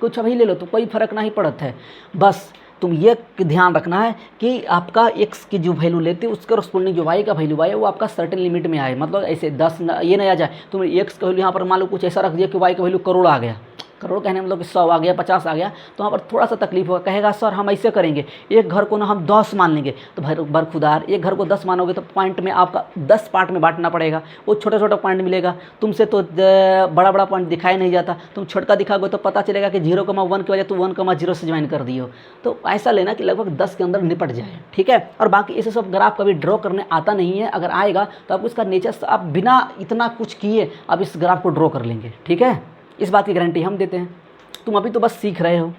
A: कुछ अभी ले लो तो कोई फ़र्क नहीं पड़ता है। बस तुम ये ध्यान रखना है कि आपका x की जो वैल्यू लेते हैं उसके करस्पॉन्डिंग जो y का वैल्यू आए वो आपका सर्टेन लिमिट में आए, मतलब ऐसे 10 ये नहीं आ जाए तुम x का वैल्यू यहाँ पर मान लो कुछ ऐसा रख दिया कि y का वैल्यू करोड़ आ गया, करोड़ कहने मतलब कि 100 आ गया 50 आ गया, तो वहाँ पर थोड़ा सा तकलीफ होगा, कहेगा सर हम ऐसे करेंगे एक घर को ना हम 10 मान लेंगे, तो बरखुदार एक घर को 10 मानोगे तो पॉइंट में आपका 10 पार्ट में बांटना पड़ेगा, वो छोटा छोटा पॉइंट मिलेगा, तुमसे तो बड़ा बड़ा पॉइंट दिखाई नहीं जाता, तुम छोटका दिखाओगे तो पता चलेगा कि 0,1 की वजह तो 1,0 से ज्वाइन कर दियो। तो ऐसा लेना कि लगभग 10 के अंदर निपट जाए, ठीक है। और बाकी ऐसे सब ग्राफ कभी ड्रॉ करने आता नहीं है, अगर आएगा तो आपको इसका नेचर आप बिना इतना कुछ किए आप इस ग्राफ को ड्रॉ कर लेंगे, ठीक है। इस बात की गारंटी हम देते हैं, तुम अभी तो बस सीख रहे हो।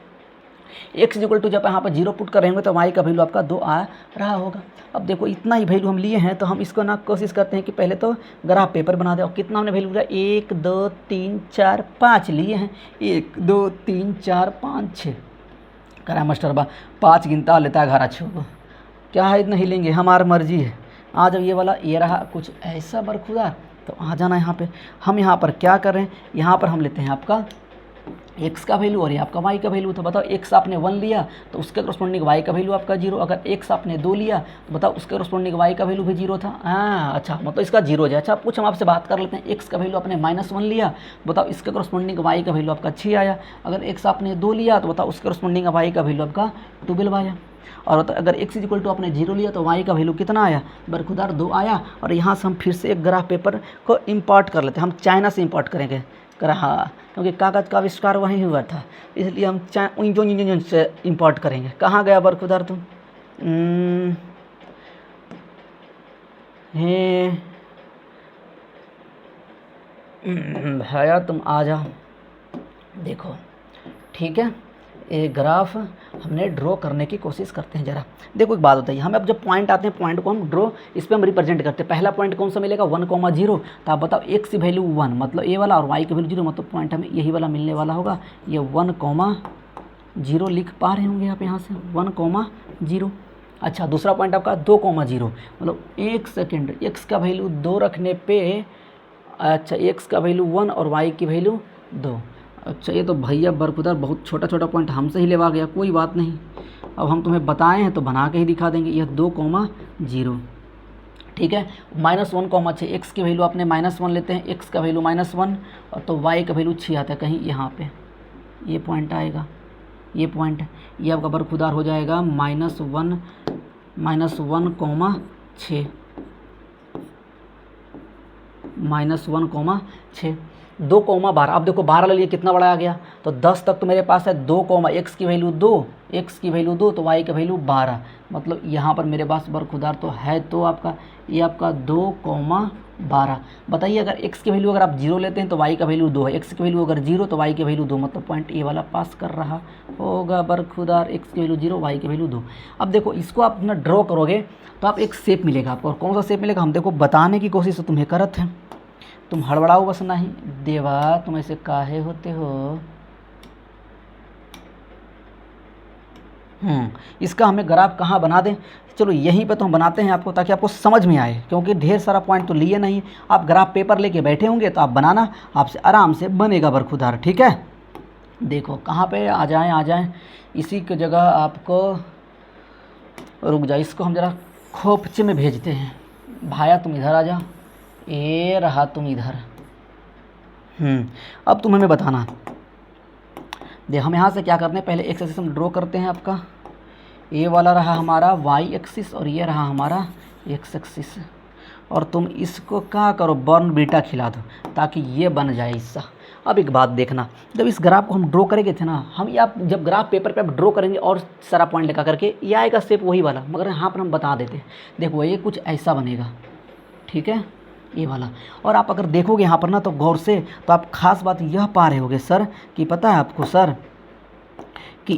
A: x इक्वल टू जब यहाँ पर 0 पुट कर रहे होंगे तो y का वैल्यू आपका 2 आ रहा होगा। अब देखो इतना ही वैल्यू हम लिए हैं तो हम इसको ना कोशिश करते हैं कि पहले तो ग्राफ पेपर बना दें। और कितना हमने वैल्यू लिया 1 2 3 4 5 लिए हैं, 1 2 3 4 5 6 करा मास्टर बा 5 गिनता लेता है घर अच्छे क्या है नहीं लेंगे हमारी मर्जी है। आ जब ये वाला ये रहा कुछ ऐसा बरखुदार तो आ जाना यहाँ पे। हम यहाँ पर क्या कर रहे हैं, यहाँ पर हम लेते हैं आपका x का वैल्यू और ये आपका y का वैल्यू। तो बताओ x आपने 1 लिया तो उसके करस्पॉन्डिंग y का वैल्यू आपका 0, अगर x आपने 2 लिया तो बताओ उसके करस्पॉन्डिंग y का वैल्यू भी 0 था। अच्छा मतलब इसका 0 हो जाए। अच्छा कुछ हम आपसे बात कर लेते हैं, x का वैल्यू आपने -1 लिया बताओ इसके करस्पॉन्डिंग y का वैल्यू आपका 6 आया, अगर x आपने 2 लिया तो बताओ उसके करस्पॉन्डिंग y का वैल्यू आपका 12 आया, और अगर x इक्वल टू आपने 0 लिया तो y का वैल्यू कितना आया बरखुदार 2 आया। और यहाँ से हम फिर से एक ग्राफ पेपर को इम्पोर्ट कर लेते हैं, हम चाइना से इम्पोर्ट करेंगे हाँ क्योंकि कागज़ का आविष्कार वहीं हुआ था, इसलिए हम इंजन से इम्पोर्ट करेंगे। कहाँ गया बरखुदार तुम, भैया तुम आ जाओ। देखो ठीक है ये ग्राफ हमने ड्रॉ करने की कोशिश करते हैं। ज़रा देखो एक बात बताइए, हमें अब जब पॉइंट आते हैं पॉइंट को हम ड्रॉ इस पर हम रिप्रेजेंट करते हैं। पहला पॉइंट कौन सा मिलेगा 1,0, तो आप बताओ x की वैल्यू 1 मतलब ए वाला और y की वैल्यू 0 मतलब पॉइंट हमें यही वाला मिलने वाला होगा। ये 1,0 लिख पा रहे होंगे आप यहाँ से 1,0। अच्छा दूसरा पॉइंट आपका 2,0 मतलब 1 सेकेंड x का वैल्यू 2 रखने पे, अच्छा x का वैल्यू 1 और y की वैल्यू 2। अच्छा ये तो भैया बरखुदार बहुत छोटा छोटा पॉइंट हमसे ही लेवा गया, कोई बात नहीं अब हम तुम्हें बताए हैं तो बना के ही दिखा देंगे। यह 2,0, ठीक है। -1,6 एक्स की वैल्यू आपने -1 लेते हैं, एक्स का वैल्यू -1 और तो वाई का वैल्यू 6 आता है कहीं यहाँ पे, ये पॉइंट आएगा, ये पॉइंट, ये आपका बरखुदार हो जाएगा -1, -1,6 -1,6 2,12। अब देखो 12 ले लिए कितना बड़ा आ गया, तो 10 तक तो मेरे पास है 2, एक्स की वैल्यू 2, एक्स की वैल्यू 2 तो वाई की वैल्यू 12, मतलब यहाँ पर मेरे पास बरखुदार तो है। तो आपका ये आपका 2,12। बताइए अगर एक्स की वैल्यू अगर आप 0 लेते हैं तो वाई का वैल्यू 2 है, एक्स की वैल्यू अगर 0 तो वाई की वैल्यू 2, मतलब पॉइंट ए वाला पास कर रहा होगा बरखुदार। एक्स की वैल्यू 0, वाई की वैल्यू 2। अब देखो इसको आप ना ड्रॉ करोगे तो आप एक शेप मिलेगा आपको, और कौन सा शेप मिलेगा हम देखो बताने की कोशिश तो तुम्हें करत है, तुम हड़बड़ाओ बस नहीं। देवा तुम ऐसे काहे होते हो? इसका हमें ग्राफ कहाँ बना दें? चलो यहीं पे तो हम बनाते हैं आपको, ताकि आपको समझ में आए, क्योंकि ढेर सारा पॉइंट तो लिए नहीं। आप ग्राफ पेपर लेके बैठे होंगे तो आप बनाना, आपसे आराम से बनेगा बरखुदार, ठीक है। देखो कहाँ पे आ जाएं, इसी की जगह आपको, रुक जाए, इसको हम ज़रा खोपचे में भेजते हैं। भाया तुम इधर आ जा, ए रहा तुम इधर। अब तुम हमें बताना, देख हम यहाँ से क्या करते हैं, पहले एक्स एक्सिस हम ड्रॉ करते हैं। आपका ये वाला रहा हमारा वाई एक्सिस और ये रहा हमारा एक्स एक्सिस, और तुम इसको क्या करो, बर्न बीटा खिला दो ताकि ये बन जाए हिस्सा। अब एक बात देखना, जब इस ग्राफ को हम ड्रॉ करेंगे थे ना, हम या जब ग्राफ पेपर पे आप ड्रॉ करेंगे और सारा पॉइंट लगा करके, ये आएगा शेप वही वाला, मगर यहाँ पर हम बता देते हैं। देखो ये कुछ ऐसा बनेगा, ठीक है, ये वाला। और आप अगर देखोगे यहाँ पर ना तो गौर से, तो आप ख़ास बात यह पा रहे होगे सर कि पता है आपको सर कि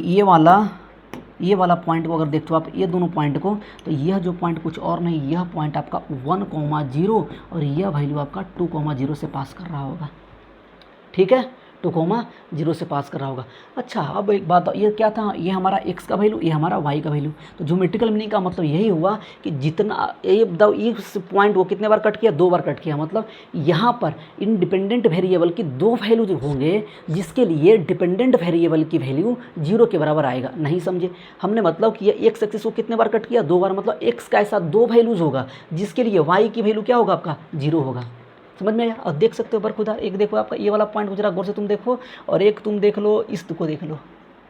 A: ये वाला पॉइंट को अगर देखते हो आप, ये दोनों पॉइंट को, तो यह जो पॉइंट कुछ और नहीं, यह पॉइंट आपका 1,0 और यह वैल्यू आपका 2,0 से पास कर रहा होगा, ठीक है, 2,0 से पास कर रहा होगा। अच्छा अब एक बात, ये क्या था, ये हमारा x का वैल्यू, ये हमारा y का वैल्यू। तो ज्योमेट्रिकल मीनिंग का मतलब यही हुआ कि जितना इस पॉइंट को कितने बार कट किया, 2 बार कट किया, मतलब यहाँ पर इंडिपेंडेंट वेरिएबल की 2 वैल्यू जो होंगे, जिसके लिए डिपेंडेंट वेरिएबल की वैल्यू 0 के बराबर आएगा। नहीं समझे हमने, मतलब कि ये x एक्सिस को कितने बार कट किया, 2 बार, मतलब x का ऐसा 2 वैल्यूज़ होगा जिसके लिए y की वैल्यू क्या होगा, आपका 0 होगा। समझ में आया? और देख सकते हो बरखुदार, एक देखो आपका ये वाला पॉइंट जरा गौर से तुम देखो, और एक तुम देख लो, इस को देख लो,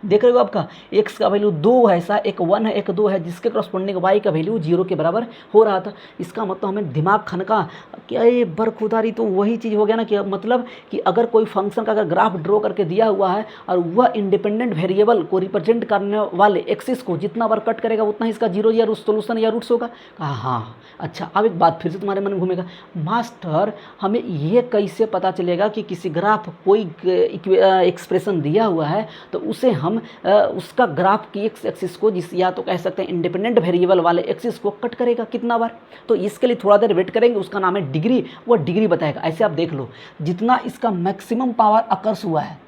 A: देख रहे हो आपका x का वैल्यू 2 है, ऐसा एक 1 है एक 2 है, जिसके करस्पॉन्डिंग y का वैल्यू 0 के बराबर हो रहा था। इसका मतलब हमें दिमाग खनका क्या, ये बरखुदारी तो वही चीज़ हो गया ना, कि मतलब कि अगर कोई फंक्शन का अगर ग्राफ ड्रॉ करके दिया हुआ है और वह इंडिपेंडेंट वेरिएबल को रिप्रेजेंट करने वाले एक्सिस को जितना बार कट करेगा उतना ही इसका 0 या सोल्यूशन या रूट्स होगा। कहा हाँ। अच्छा अब एक बात फिर से तुम्हारे मन में घूमेगा, मास्टर हमें ये कैसे पता चलेगा कि किसी ग्राफ कोई एक्सप्रेशन दिया हुआ है तो उसे हम उसका ग्राफ की एक्स एक्सिस को, जिस या तो कह सकते हैं इंडिपेंडेंट वेरिएबल वाले एक्सिस को कट करेगा कितना बार? तो इसके लिए थोड़ा देर वेट करेंगे, उसका नाम है डिग्री, वो डिग्री बताएगा। ऐसे आप देख लो, जितना इसका मैक्सिमम पावर अकर्स हुआ है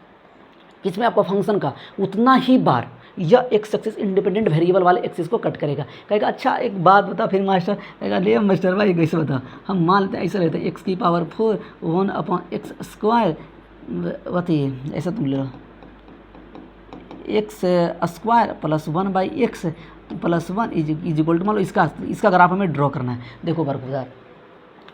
A: किसमें, आपका फंक्शन का, उतना ही बार यह एक्स एक्सिस इंडिपेंडेंट वेरिएबल वाले एक्सिस को कट करेगा। कहेगा अच्छा एक बात बता, फिर मास्टर कहेगा ले मास्टर भाई कैसे बता, हम मान लेते हैं ऐसा रहता है, एक्स की पावर 4 1/x², बताइए ऐसा तुम ले लो, x² plus 1/x plus 1 is equal to, मान लो इसका ग्राफ हमें ड्रॉ करना है। देखो बरखुदार,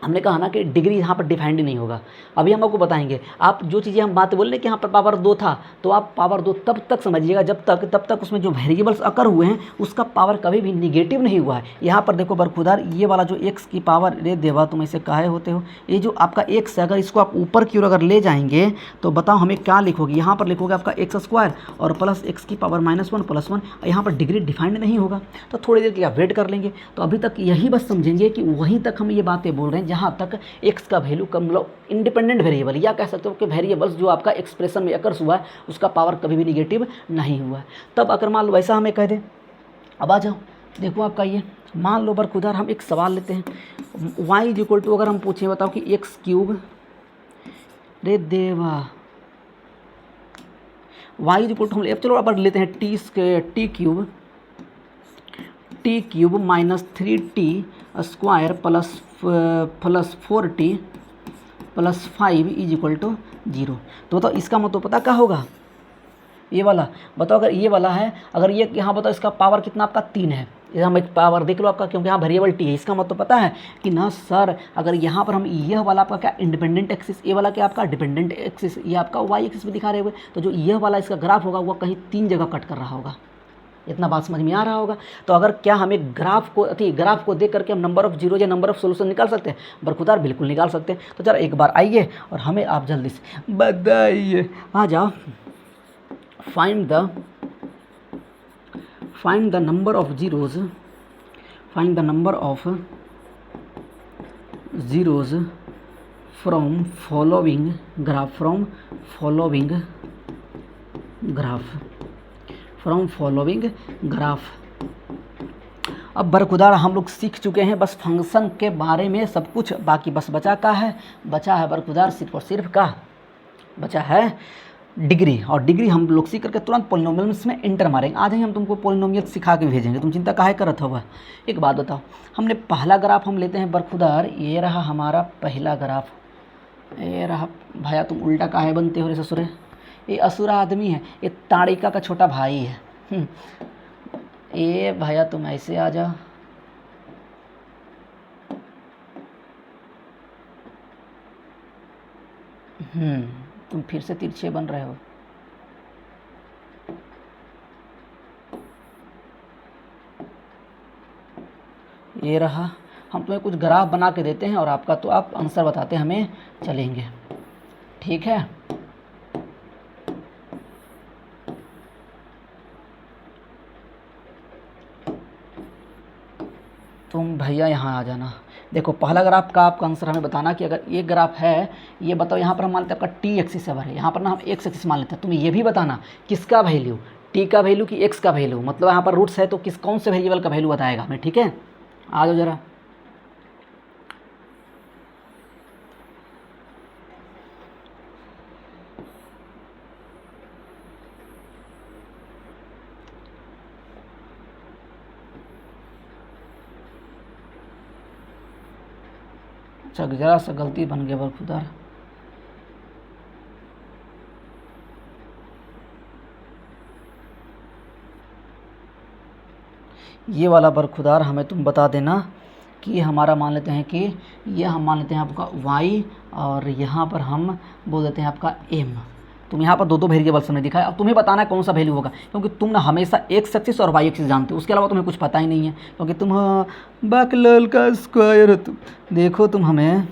A: हमने कहा ना कि डिग्री यहाँ पर डिफाइंड नहीं होगा, अभी हम आपको बताएंगे। आप जो चीज़ें हम बात बोल रहे हैं कि यहाँ पर पावर 2 था, तो आप पावर 2 तब तक समझिएगा तब तक उसमें जो वेरिएबल्स अकर हुए हैं उसका पावर कभी भी निगेटिव नहीं हुआ है। यहाँ पर देखो बरखुदार, ये वाला जो x की पावर, रे देवा तुम ऐसे काहे होते हो, ये जो आपका x है अगर इसको आप ऊपर की ओर अगर ले जाएंगे तो बताओ हमें क्या लिखोगे, यहाँ पर लिखोगे आपका x² और प्लस x की पावर -1 प्लस 1, यहाँ पर डिग्री डिफाइंड नहीं होगा। तो थोड़ी देर के लिए आप वेट कर लेंगे, तो अभी तक यही बस समझेंगे कि वहीं तक हम ये बातें बोल रहे हैं जहाँ तक x का वैल्यू कम, मतलब इंडिपेंडेंट वेरिएबल, या कह सकते हो कि वेरिएबल्स जो आपका एक्सप्रेशन में अकर्स हुआ है उसका पावर कभी भी निगेटिव नहीं हुआ है। तब अगर मान लो वैसा हमें कह दें, अब आ जाओ देखो आपका ये, मान लो बरखुदार हम एक सवाल लेते हैं, y इज इक्वल टू, अगर हम पूछें बताओ कि x³, रे देवा y इज इक्वल टू, हम चलो अब लेते हैं t³ -3t² plus 4t plus 5 is equal to 0। तो बताओ इसका मतलब पता क्या होगा, ये वाला बताओ, अगर ये वाला है, अगर ये यहाँ बताओ इसका पावर कितना आपका 3 है, हम एक पावर देख लो आपका, क्योंकि यहाँ वेरिएबल टी है, इसका मतलब पता है कि ना सर अगर यहाँ पर हम यह वाला आपका क्या इंडिपेंडेंट एक्सिस, ये वाला क्या आपका डिपेंडेंट एक्सिस, ये आपका वाई एक्सिस भी दिखा रहे हुए, तो जो यह वाला इसका ग्राफ होगा वो कहीं 3 जगह कट कर रहा होगा। इतना बात समझ में आ रहा होगा। तो अगर क्या हमें ग्राफ को देख करके हम नंबर ऑफ जीरो या नंबर ऑफ सोल्यूशन निकाल सकते हैं? बरखुदार बिल्कुल निकाल सकते हैं। तो जरा एक बार आइए और हमें आप जल्दी से बताइए, आ जाओ। Find the number of zeros, find the number of zeros from following graph, from following graph. अब बरखुदार हम लोग सीख चुके हैं बस फंक्शन के बारे में सब कुछ, बाकी बस बचा है बरखुदार सिर्फ और सिर्फ का बचा है डिग्री। और डिग्री हम लोग सीख करके तुरंत पोलिनोमियल्स में इंटर मारेंगे। आज ही हम तुमको पोलिनोमियल सिखा के भेजेंगे, तुम चिंता काहे करत हो। एक बात बताओ, हमने पहला ग्राफ हम लेते हैं बरखुदार, ये रहा हमारा पहला ग्राफ, ये रहा भैया। तुम उल्टा काहे बनते हो रे ससुरे, ये असुरा आदमी है, ये ताड़िका का छोटा भाई है। ये भैया तुम ऐसे आ जाओ, तुम फिर से तिरछे बन रहे हो। ये रहा, हम तुम्हें कुछ ग्राफ बना के देते हैं और आपका तो आप आंसर बताते हमें चलेंगे, ठीक है। तुम भैया यहाँ आ जाना। देखो पहला ग्राफ का आपका आंसर हमें बताना कि अगर ये ग्राफ है, ये बताओ यहाँ पर हम मान लेते हैं आपका टी एक्सिस है, यहाँ पर ना हम एक्स एक्सिस मान लेते हैं। तुम्हें ये भी बताना किसका वैल्यू, टी का वैल्यू कि एक्स का वैल्यू, मतलब यहाँ पर रूट्स है तो कौन से वेरिएबल का वैल्यू बताएगा हमें, ठीक है। आ जाओ जरा। अच्छा जरा सा गलती बन गया बरखुदार। ये वाला बरखुदार हमें तुम बता देना कि हमारा मान लेते हैं कि ये हम मान लेते हैं आपका y और यहाँ पर हम बोल देते हैं आपका m। तुम यहाँ पर दो वेरिएबल्स हमने दिखाया, अब तुम्हें बताना है कौन सा वैल्यू होगा, क्योंकि तुम ना हमेशा एक्स एक्सिस और वाई एक्सिस जानते हो, उसके अलावा तुम्हें कुछ पता ही नहीं है, क्योंकि तुम बकलल का स्क्वायर हो। तुम देखो, तुम हमें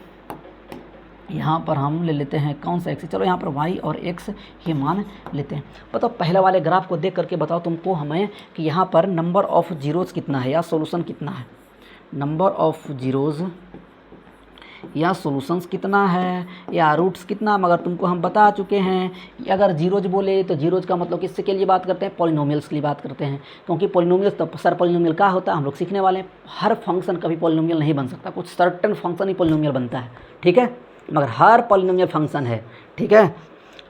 A: यहाँ पर हम ले लेते हैं कौन सा एक्स, चलो यहाँ पर y और x ये मान लेते हैं। बताओ पहले वाले ग्राफ को देख करके बताओ तुमको हमें कि यहाँ पर नंबर ऑफ जीरोज़ कितना है या सॉल्यूशन कितना है, नंबर ऑफ जीरोज़ या सॉल्यूशंस कितना है या रूट्स कितना, मगर तुमको हम बता चुके हैं। अगर जीरोज बोले तो जीरोज का मतलब किसके लिए बात करते हैं, पॉलिनोमियल्स के लिए बात करते हैं, क्योंकि पॉलिनोमियल्स तो सर पॉलिनोमियल क्या होता है हम लोग सीखने वाले हैं। हर फंक्शन कभी पॉलिनोमियल नहीं बन सकता, कुछ सर्टेन फंक्शन ही पॉलिनोमियल बनता है, ठीक है, मगर हर पॉलिनोमियल फंक्शन है, ठीक है।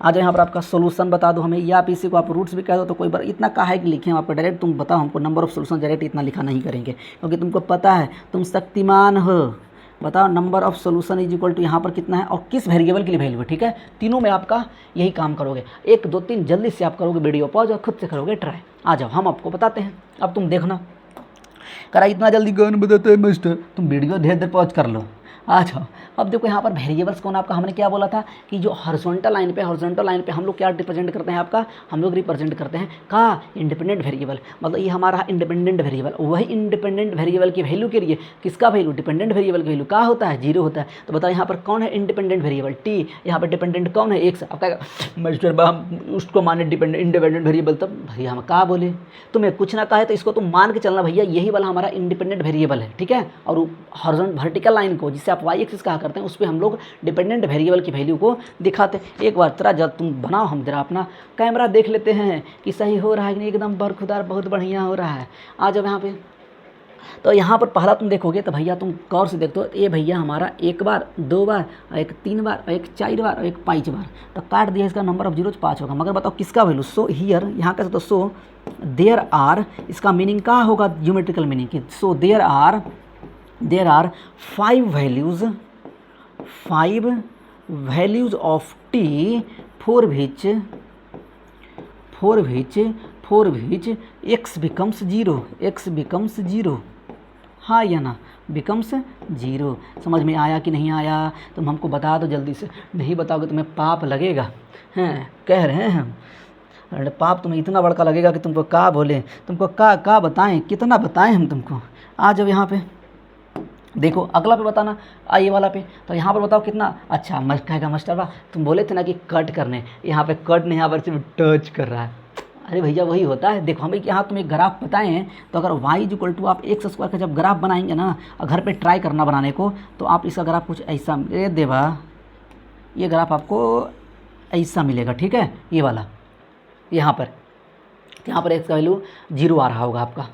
A: आज यहाँ पर आपका सोल्यूशन बता दो हमें, या आप इसी को आप रूट्स भी कह दो तो कोई बार इतना काहे कि लिखे हम आपको डायरेक्ट, तुम बताओ हमको नंबर ऑफ सोल्यूशन डायरेक्ट इतना लिखा नहीं करेंगे, क्योंकि तुमको पता है तुम शक्तिमान हो। बताओ number of solution is equal to यहाँ पर कितना है और किस वेरिएबल के लिए वैल्यू है, ठीक है। तीनों में आपका यही काम करोगे, 1 2 3 जल्दी से आप करोगे, वीडियो पॉज और खुद से करोगे ट्राई। आ जाओ हम आपको बताते हैं, अब तुम देखना। करा इतना जल्दी कौन बताता है मास्टर, तुम वीडियो धीरे धीरे पॉज कर लो। आ जाओ, अब देखो यहाँ पर वेरिएबल्स कौन आपका, हमने क्या बोला था कि जो हॉरिजॉन्टल लाइन पे हम लोग क्या रिप्रेजेंट करते हैं आपका, हम लोग रिप्रेजेंट करते हैं का इंडिपेंडेंट वेरिएबल, मतलब ये हमारा इंडिपेंडेंट वेरिएबल, वही इंडिपेंडेंट वेरिएबल की वैल्यू के लिए किसका वैल्यू, डिपेंडेंट वेरिएबल की वैल्यू क्या होता है, 0 होता है। तो बताओ यहाँ पर कौन है इंडिपेंडेंट वेरिएबल, टी, यहाँ पर डिपेंडेंट कौन है, एक्स। अब क्या मास्टर हम उसको माने इंडिपेंडेंट वेरिएबल, तब भैया हम क्या बोले, तुम्हें कुछ ना कहे तो इसको तुम मान के चलना भैया यही वाला हमारा इंडिपेंडेंट वेरिएबल है, ठीक है। और हॉरिजॉन्टल वर्टिकल लाइन को जिससे आप वाई एक्सिस कहा करते हैं उस पर हम लोग डिपेंडेंट वेरिएबल की वैल्यू को दिखाते हैं। एक बार तेरा जब तुम बनाओ, हम जरा अपना कैमरा देख लेते हैं कि सही हो रहा है कि नहीं, एकदम बरखुदार बहुत बढ़िया हो रहा है। आ जाओ यहाँ पे, तो यहाँ पर पहला तुम देखोगे तो भैया तुम गौर से देखो, ये भैया हमारा 1 बार 2 बार और एक 3 बार और एक 4 बार और एक 5 बार, तो काट दिया, इसका नंबर ऑफ जीरोज 5 होगा। मगर बताओ किसका वैल्यू, सो हियर यहाँ का तो सो देयर आर, इसका मीनिंग क्या होगा, ज्योमेट्रिकल मीनिंग की, so there are 5 values of t for four which x becomes zero, हाँ या ना, बिकम्स जीरो। समझ में आया कि नहीं आया? तुम हमको बता दो जल्दी से, नहीं बताओगे तुम्हें पाप लगेगा। हैं, कह रहे हैं हम, अरे पाप तुम्हें इतना बड़का लगेगा कि तुमको का बोले, तुमको का बताएं, कितना बताएं हम तुमको। आ जाओ यहाँ पे, देखो अगला पे बताना, ये वाला पे। तो यहाँ पर बताओ कितना अच्छा कहेगा मास्टर बा तुम बोले थे ना कि कट करने, यहाँ पे कट नहीं, यहाँ पर सिर्फ टच कर रहा है। अरे भैया वही होता है। देखो हमें यहाँ तुम्हें ग्राफ बताए हैं, तो अगर y आप एक्स स्क्वायर का जब ग्राफ बनाएंगे ना, घर पे ट्राई करना बनाने को, तो आप इसका ग्राफ कुछ ऐसा देवा, ये ग्राफ आपको ऐसा मिलेगा, ठीक है, ये वाला यहाँ पर एक्स का वैल्यू 0 आ रहा होगा आपका,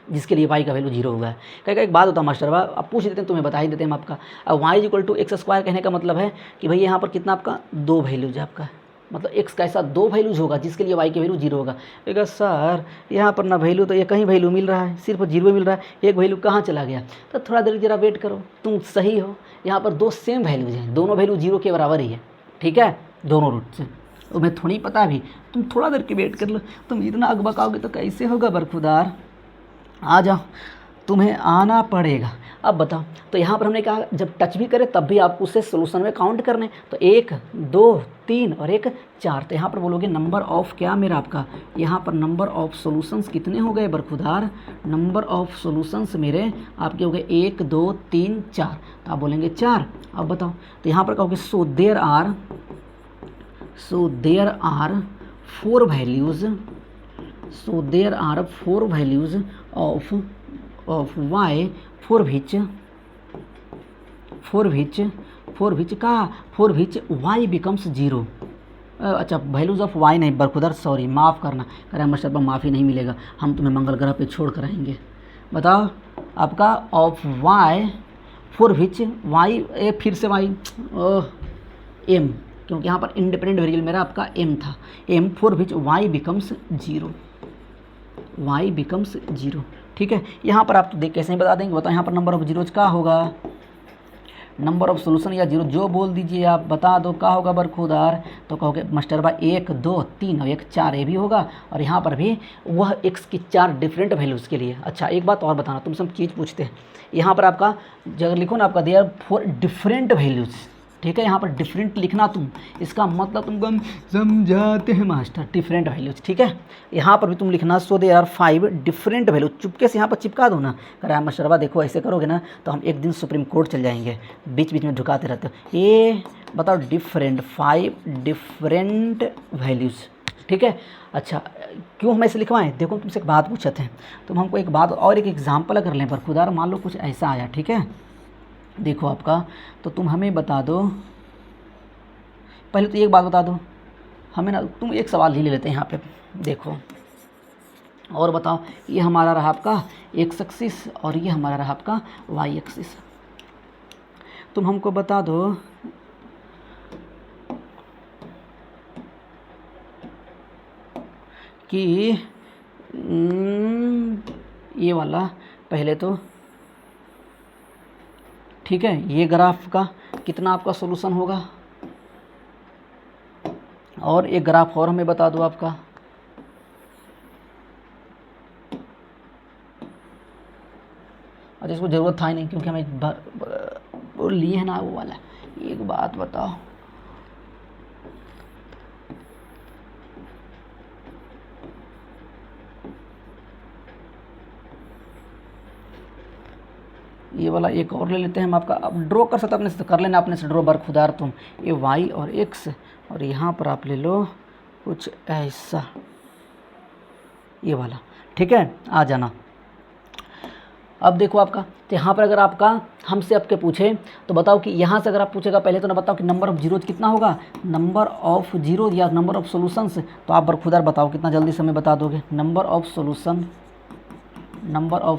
A: जिसके लिए y का वैल्यू 0 हुआ है। कहीं एक बात होता है मास्टर अब पूछ देते हैं, तुम्हें बता ही देते हैं हम आपका। अब y एक्स स्क्वायर कहने का मतलब है कि भाई यहाँ पर कितना आपका 2 वैल्यूज आपका, मतलब x का ऐसा 2 वैल्यूज होगा जिसके लिए y की वैल्यू 0 होगा। कहेगा सर यहाँ पर ना वैल्यू तो ये कहीं वैल्यू मिल रहा है, सिर्फ 0 मिल रहा है, एक वैल्यू कहाँ चला गया? तो थोड़ा देर जरा वेट करो, तुम सही हो, यहाँ पर 2 सेम वैल्यूज हैं, दोनों वैल्यू 0 के बराबर ही है, ठीक है, दोनों रूट से। तुम्हें थोड़ी पता अभी, तुम थोड़ा देर की वेट कर लो, तुम इतना अकबकाओगे तो कैसे होगा बरखुदार, आ जाओ, तुम्हें आना पड़ेगा। अब बताओ, तो यहाँ पर हमने कहा जब टच भी करे तब भी आपको उसे सोल्यूशन में काउंट करने, तो 1 2 3 और 1 4। तो यहाँ पर बोलोगे नंबर ऑफ क्या मेरा आपका, यहाँ पर नंबर ऑफ सॉल्यूशंस कितने हो गए बरखुदार? नंबर ऑफ सॉल्यूशंस मेरे आपके हो गए 1 2 3 4, तो आप बोलेंगे 4। अब बताओ, तो यहाँ पर कहोगे so there are 4 values, so there are 4 values of y for which y becomes 0। अच्छा वैल्यूज़ ऑफ y नहीं बरखुदर, सॉरी माफ़ करना, कह रहे हैं मास्टर माफ़ी नहीं मिलेगा, हम तुम्हें मंगल ग्रह पे छोड़ कर आएंगे। बताओ आपका of y for which y, फिर से y m, क्योंकि यहाँ पर इंडिपेंडेंट वेरिएबल मेरा आपका m था, m for which y becomes 0, ठीक है। यहाँ पर आप तो देख कैसे ही बता देंगे, बताओ यहाँ पर नंबर ऑफ जीरोज का होगा, नंबर ऑफ सोल्यूशन या जीरो जो बोल दीजिए आप, बता दो क्या होगा बरखुदार। तो कहोगे मास्टर बा 1 2 3 और 1 4 ये भी होगा, और यहाँ पर भी वह x की 4 डिफरेंट वैल्यूज़ के लिए। अच्छा एक बात और बताना, तुम सब चीज़ पूछते हैं, यहाँ पर आपका जगह लिखो ना आपका देयर 4 डिफरेंट वैल्यूज़, ठीक है, यहाँ पर डिफरेंट लिखना तुम, इसका मतलब तुमको हम समझाते हैं मास्टर, डिफरेंट वैल्यूज, ठीक है। यहाँ पर भी तुम लिखना so there are 5 different values, चुपके से यहाँ पर चिपका दो ना। कह मास्टरबा देखो ऐसे करोगे ना तो हम एक दिन सुप्रीम कोर्ट चल जाएंगे, बीच बीच में झुकाते रहते हो। ये बताओ डिफरेंट 5 डिफरेंट वैल्यूज़, ठीक है। अच्छा क्यों हम ऐसे लिखवाएं? देखो तुमसे एक बात पूछते हैं, तुम हमको एक बात और एक एग्जाम्पल कर लें, पर खुदा मान लो कुछ ऐसा आया, ठीक है, देखो आपका, तो तुम हमें बता दो, पहले तो एक बात बता दो हमें ना, तुम एक सवाल ही ले लेते हैं यहाँ पे, देखो और बताओ, ये हमारा रहा आपका एक्स एक्सिस और ये हमारा रहा आपका वाई एक्सिस। तुम हमको बता दो कि ये वाला पहले तो ठीक है, ये ग्राफ का कितना आपका सॉल्यूशन होगा, और एक ग्राफ और हमें बता दो आपका, अच्छा इसको ज़रूरत था ही नहीं क्योंकि हमें वो लिए है ना वो वाला। एक बात बताओ, ये वाला एक और ले लेते हैं हम आपका, अब ड्रॉ कर सकते अपने से, कर लेना अपने से ड्रॉ बरखुदार तुम, ये वाई और एक्स, और यहाँ पर आप ले लो कुछ ऐसा, ये वाला, ठीक है, आ जाना। अब देखो आपका, तो यहाँ पर अगर आपका हमसे आपके पूछे तो बताओ कि यहाँ से अगर आप पूछेगा पहले तो ना बताओ कि नंबर ऑफ़ जीरोज कितना होगा, नंबर ऑफ़ जीरो या नंबर ऑफ़ सॉल्यूशंस, तो आप बरखुदार बताओ कितना जल्दी से हमें बता दोगे। नंबर ऑफ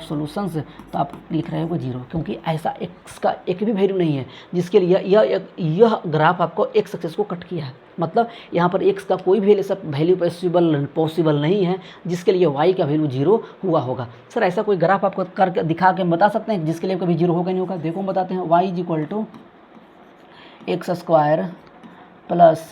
A: सॉल्यूशंस, तो आप लिख रहे हो 0, क्योंकि ऐसा एक्स का एक भी वैल्यू नहीं है जिसके लिए यह ग्राफ आपको एक्स एक्सिस को कट किया है, मतलब यहाँ पर एक्स का कोई भी ऐसा वैल्यू पॉसिबल नहीं है जिसके लिए वाई का वैल्यू 0 हुआ होगा। सर ऐसा कोई ग्राफ आपको करके दिखा के बता सकते हैं जिसके लिए कभी 0 होगा नहीं होगा? देखो हम बताते हैं, y is equal to x square plus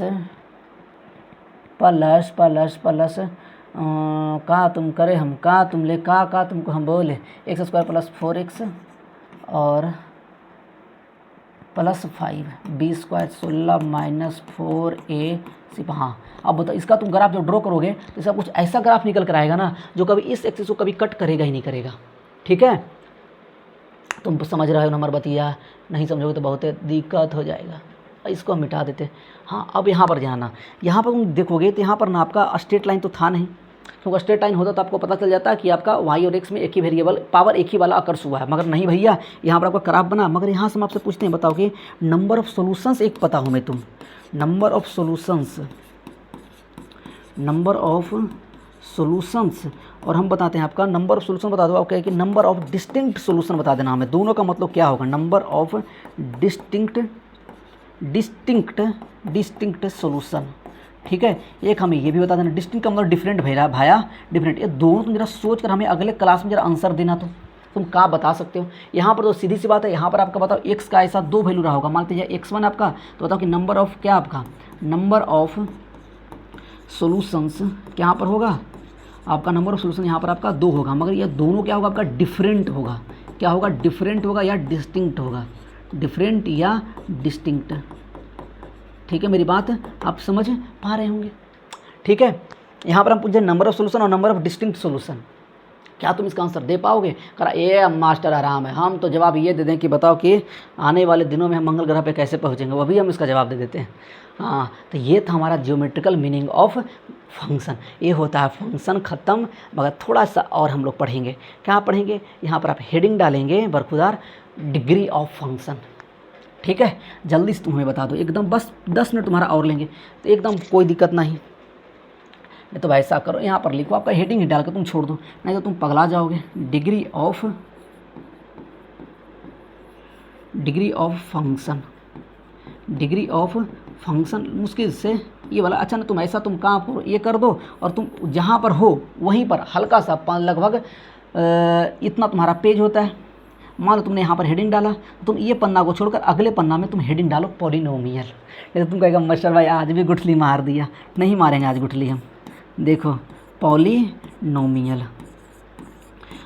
A: का तुम करे हम का तुम ले का तुमको हम बोले एक्स स्क्वायर प्लस 4x और plus 5 B square 16 minus 4a सिर्फ। हाँ अब बताओ इसका तुम ग्राफ जब ड्रॉ करोगे तो इसका कुछ ऐसा ग्राफ निकल कर आएगा ना जो कभी इस एक्सिस को कभी कट करेगा ही नहीं करेगा। ठीक है, तुम समझ रहे हो नंबर बतिया, नहीं समझोगे तो बहुत दिक्कत हो जाएगा। इसको हम मिटा देते। हाँ अब यहाँ पर जाना, यहाँ पर तुम देखोगे तो यहाँ पर ना आपका स्ट्रेट लाइन तो था नहीं, क्योंकि स्ट्रेट लाइन होता तो आपको पता चल जाता कि आपका y और x में एक ही वेरिएबल पावर एक ही वाला अकर्स हुआ है, मगर नहीं भैया यहाँ पर आपका ग्राफ बना। मगर यहाँ से हम आपसे पूछते हैं, बताओ कि नंबर ऑफ सोल्यूशंस एक पता हो में तुम नंबर ऑफ सोल्यूशंस और हम बताते हैं आपका नंबर ऑफ सोल्यूशन बता दो। आप कहें कि नंबर ऑफ डिस्टिंक्ट सोल्यूशन बता देना हमें, दोनों का मतलब क्या होगा, नंबर ऑफ डिस्टिंक्ट सोल्यूशन। ठीक है, एक हमें ये भी बता देना डिस्टिंक्ट का मतलब डिफरेंट भाया डिफरेंट। ये दोनों तुम जरा सोच कर हमें अगले क्लास में जरा आंसर देना, तो तुम क्या बता सकते हो। यहाँ पर तो सीधी सी बात है, यहाँ पर आपका बताओ एक्स का ऐसा 2 वैल्यू रहा होगा, मान लीजिए x1 आपका, तो बताओ कि नंबर ऑफ क्या आपका नंबर ऑफ सोल्यूशंस यहाँ पर होगा, आपका नंबर ऑफ सोल्यूशन यहाँ पर आपका 2 होगा, मगर ये दोनों क्या होगा आपका डिफरेंट होगा। क्या होगा, डिफरेंट होगा या डिस्टिंक्ट होगा, डिफरेंट या डिस्टिंक्ट। ठीक है, मेरी बात आप समझ पा रहे होंगे। ठीक है, यहाँ पर हम पूछे नंबर ऑफ सोल्यूशन और नंबर ऑफ डिस्टिंक्ट सोल्यूशन, क्या तुम इसका आंसर दे पाओगे। करा ये मास्टर आराम है, हम तो जवाब ये दे दें कि बताओ कि आने वाले दिनों में हम मंगल ग्रह पे कैसे पहुँचेंगे, वो भी हम इसका जवाब दे देते हैं। हाँ तो ये था हमारा जियोमेट्रिकल मीनिंग ऑफ फंक्शन। ये होता है फंक्शन ख़त्म, मगर थोड़ा सा और हम लोग पढ़ेंगे। क्या पढ़ेंगे, यहाँ पर आप हेडिंग डालेंगे बरखुदार डिग्री ऑफ फंक्शन। ठीक है, जल्दी से तुम्हें बता दो एकदम, बस 10 मिनट तुम्हारा और लेंगे तो एकदम कोई दिक्कत नहीं। तो ऐसा करो, यहाँ पर लिखो, आपका हेडिंग ही डाल कर तुम छोड़ दो, नहीं तो तुम पगला जाओगे। डिग्री ऑफ फंक्शन मुश्किल से ये वाला। अच्छा ना, तुम ऐसा तुम कहाँ पर ये कर दो और तुम जहाँ पर हो वहीं पर हल्का सा लगभग इतना तुम्हारा पेज होता है, मान लो तुमने यहाँ पर हेडिंग डाला, तुम ये पन्ना को छोड़कर अगले पन्ना में तुम हेडिंग डालो पॉलिनोमियल। नहीं तो तुम कहेगा मास्टर भाई आज भी गुठली मार दिया। नहीं मारेंगे आज गुठली हम, देखो पॉलिनोमियल,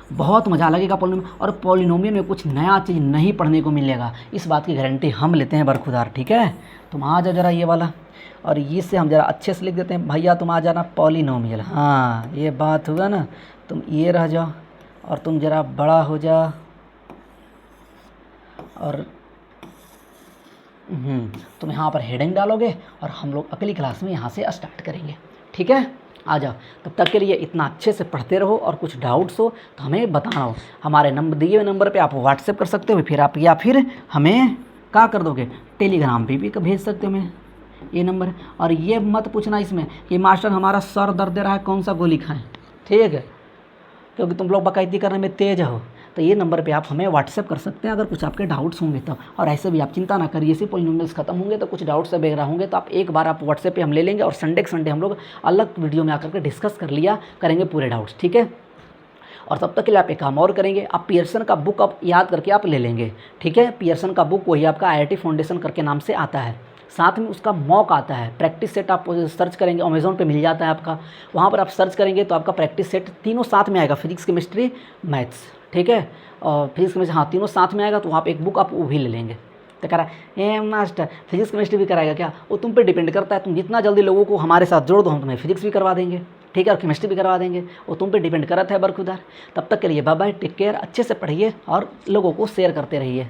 A: बहुत मज़ा लगेगा पॉलिनोमियल। और पॉलिनोमियल में कुछ नया चीज़ नहीं पढ़ने को मिलेगा, इस बात की गारंटी हम लेते हैं बरखुदार। ठीक है, तुम आ जाओ जरा ये वाला, और ये से हम जरा अच्छे से लिख देते हैं, भैया तुम आ जाना पॉलिनोमियल। हाँ ये बात हुआ ना, तुम ये रह जाओ और तुम जरा बड़ा हो जाओ और तुम यहाँ पर हेडिंग डालोगे और हम लोग अगली क्लास में यहाँ से स्टार्ट करेंगे। ठीक है, आ जाओ। तब तक के लिए इतना अच्छे से पढ़ते रहो, और कुछ डाउट्स हो तो हमें बताना हो। हमारे नंबर दिए हुए नंबर पे आप व्हाट्सएप कर सकते हो, फिर आप या फिर हमें क्या कर दोगे, टेलीग्राम पे भी भेज सकते हो हमें ये नंबर। और ये मत पूछना इसमें कि मास्टर हमारा सर दर्द दे रहा है कौन सा गोली खाएं, ठीक है, क्योंकि तुम लोग बाकायदगी करने में तेज हो। तो ये नंबर पे आप हमें व्हाट्सएप कर सकते हैं अगर कुछ आपके डाउट्स होंगे तो। और ऐसे भी आप चिंता ना करिए, सिर्फ पॉलिनोमियल्स खत्म होंगे तो कुछ डाउट्स वगैरह होंगे तो आप एक बार आप व्हाट्सएप पे हम ले लेंगे, और संडे हम लोग अलग वीडियो में आकर के डिस्कस कर लिया करेंगे पूरे डाउट्स। ठीक है, और तब तक के लिए आप एक काम और करेंगे, आप पियर्सन का बुक आप याद करके आप ले लेंगे। ठीक है, पियर्सन का बुक वही आपका IIT फाउंडेशन करके नाम से आता है, साथ में उसका मॉक आता है, प्रैक्टिस सेट आप सर्च करेंगे, अमेज़ॉन पे मिल जाता है आपका, वहाँ पर आप सर्च करेंगे तो आपका प्रैक्टिस सेट तीनों साथ में आएगा, फिजिक्स केमिस्ट्री मैथ्स। ठीक है, और फिजिक्स केमिस्ट्री हाँ तीनों साथ में आएगा, तो वहाँ पे एक बुक आप वो भी ले लेंगे। तो कह रहा है मास्टर फिजिक्स केमिस्ट्री भी कराएगा क्या, वो तुम पे डिपेंड करता है, तुम जितना जल्दी लोगों को हमारे साथ जोड़ दो हम तुम्हें फिजिक्स भी करवा देंगे। ठीक है, और केमिस्ट्री भी करवा देंगे, वो तुम पे डिपेंड करता है बरखुदार। तब तक के लिए बाय बाय, टेक केयर, अच्छे से पढ़िए और लोगों को शेयर करते रहिए।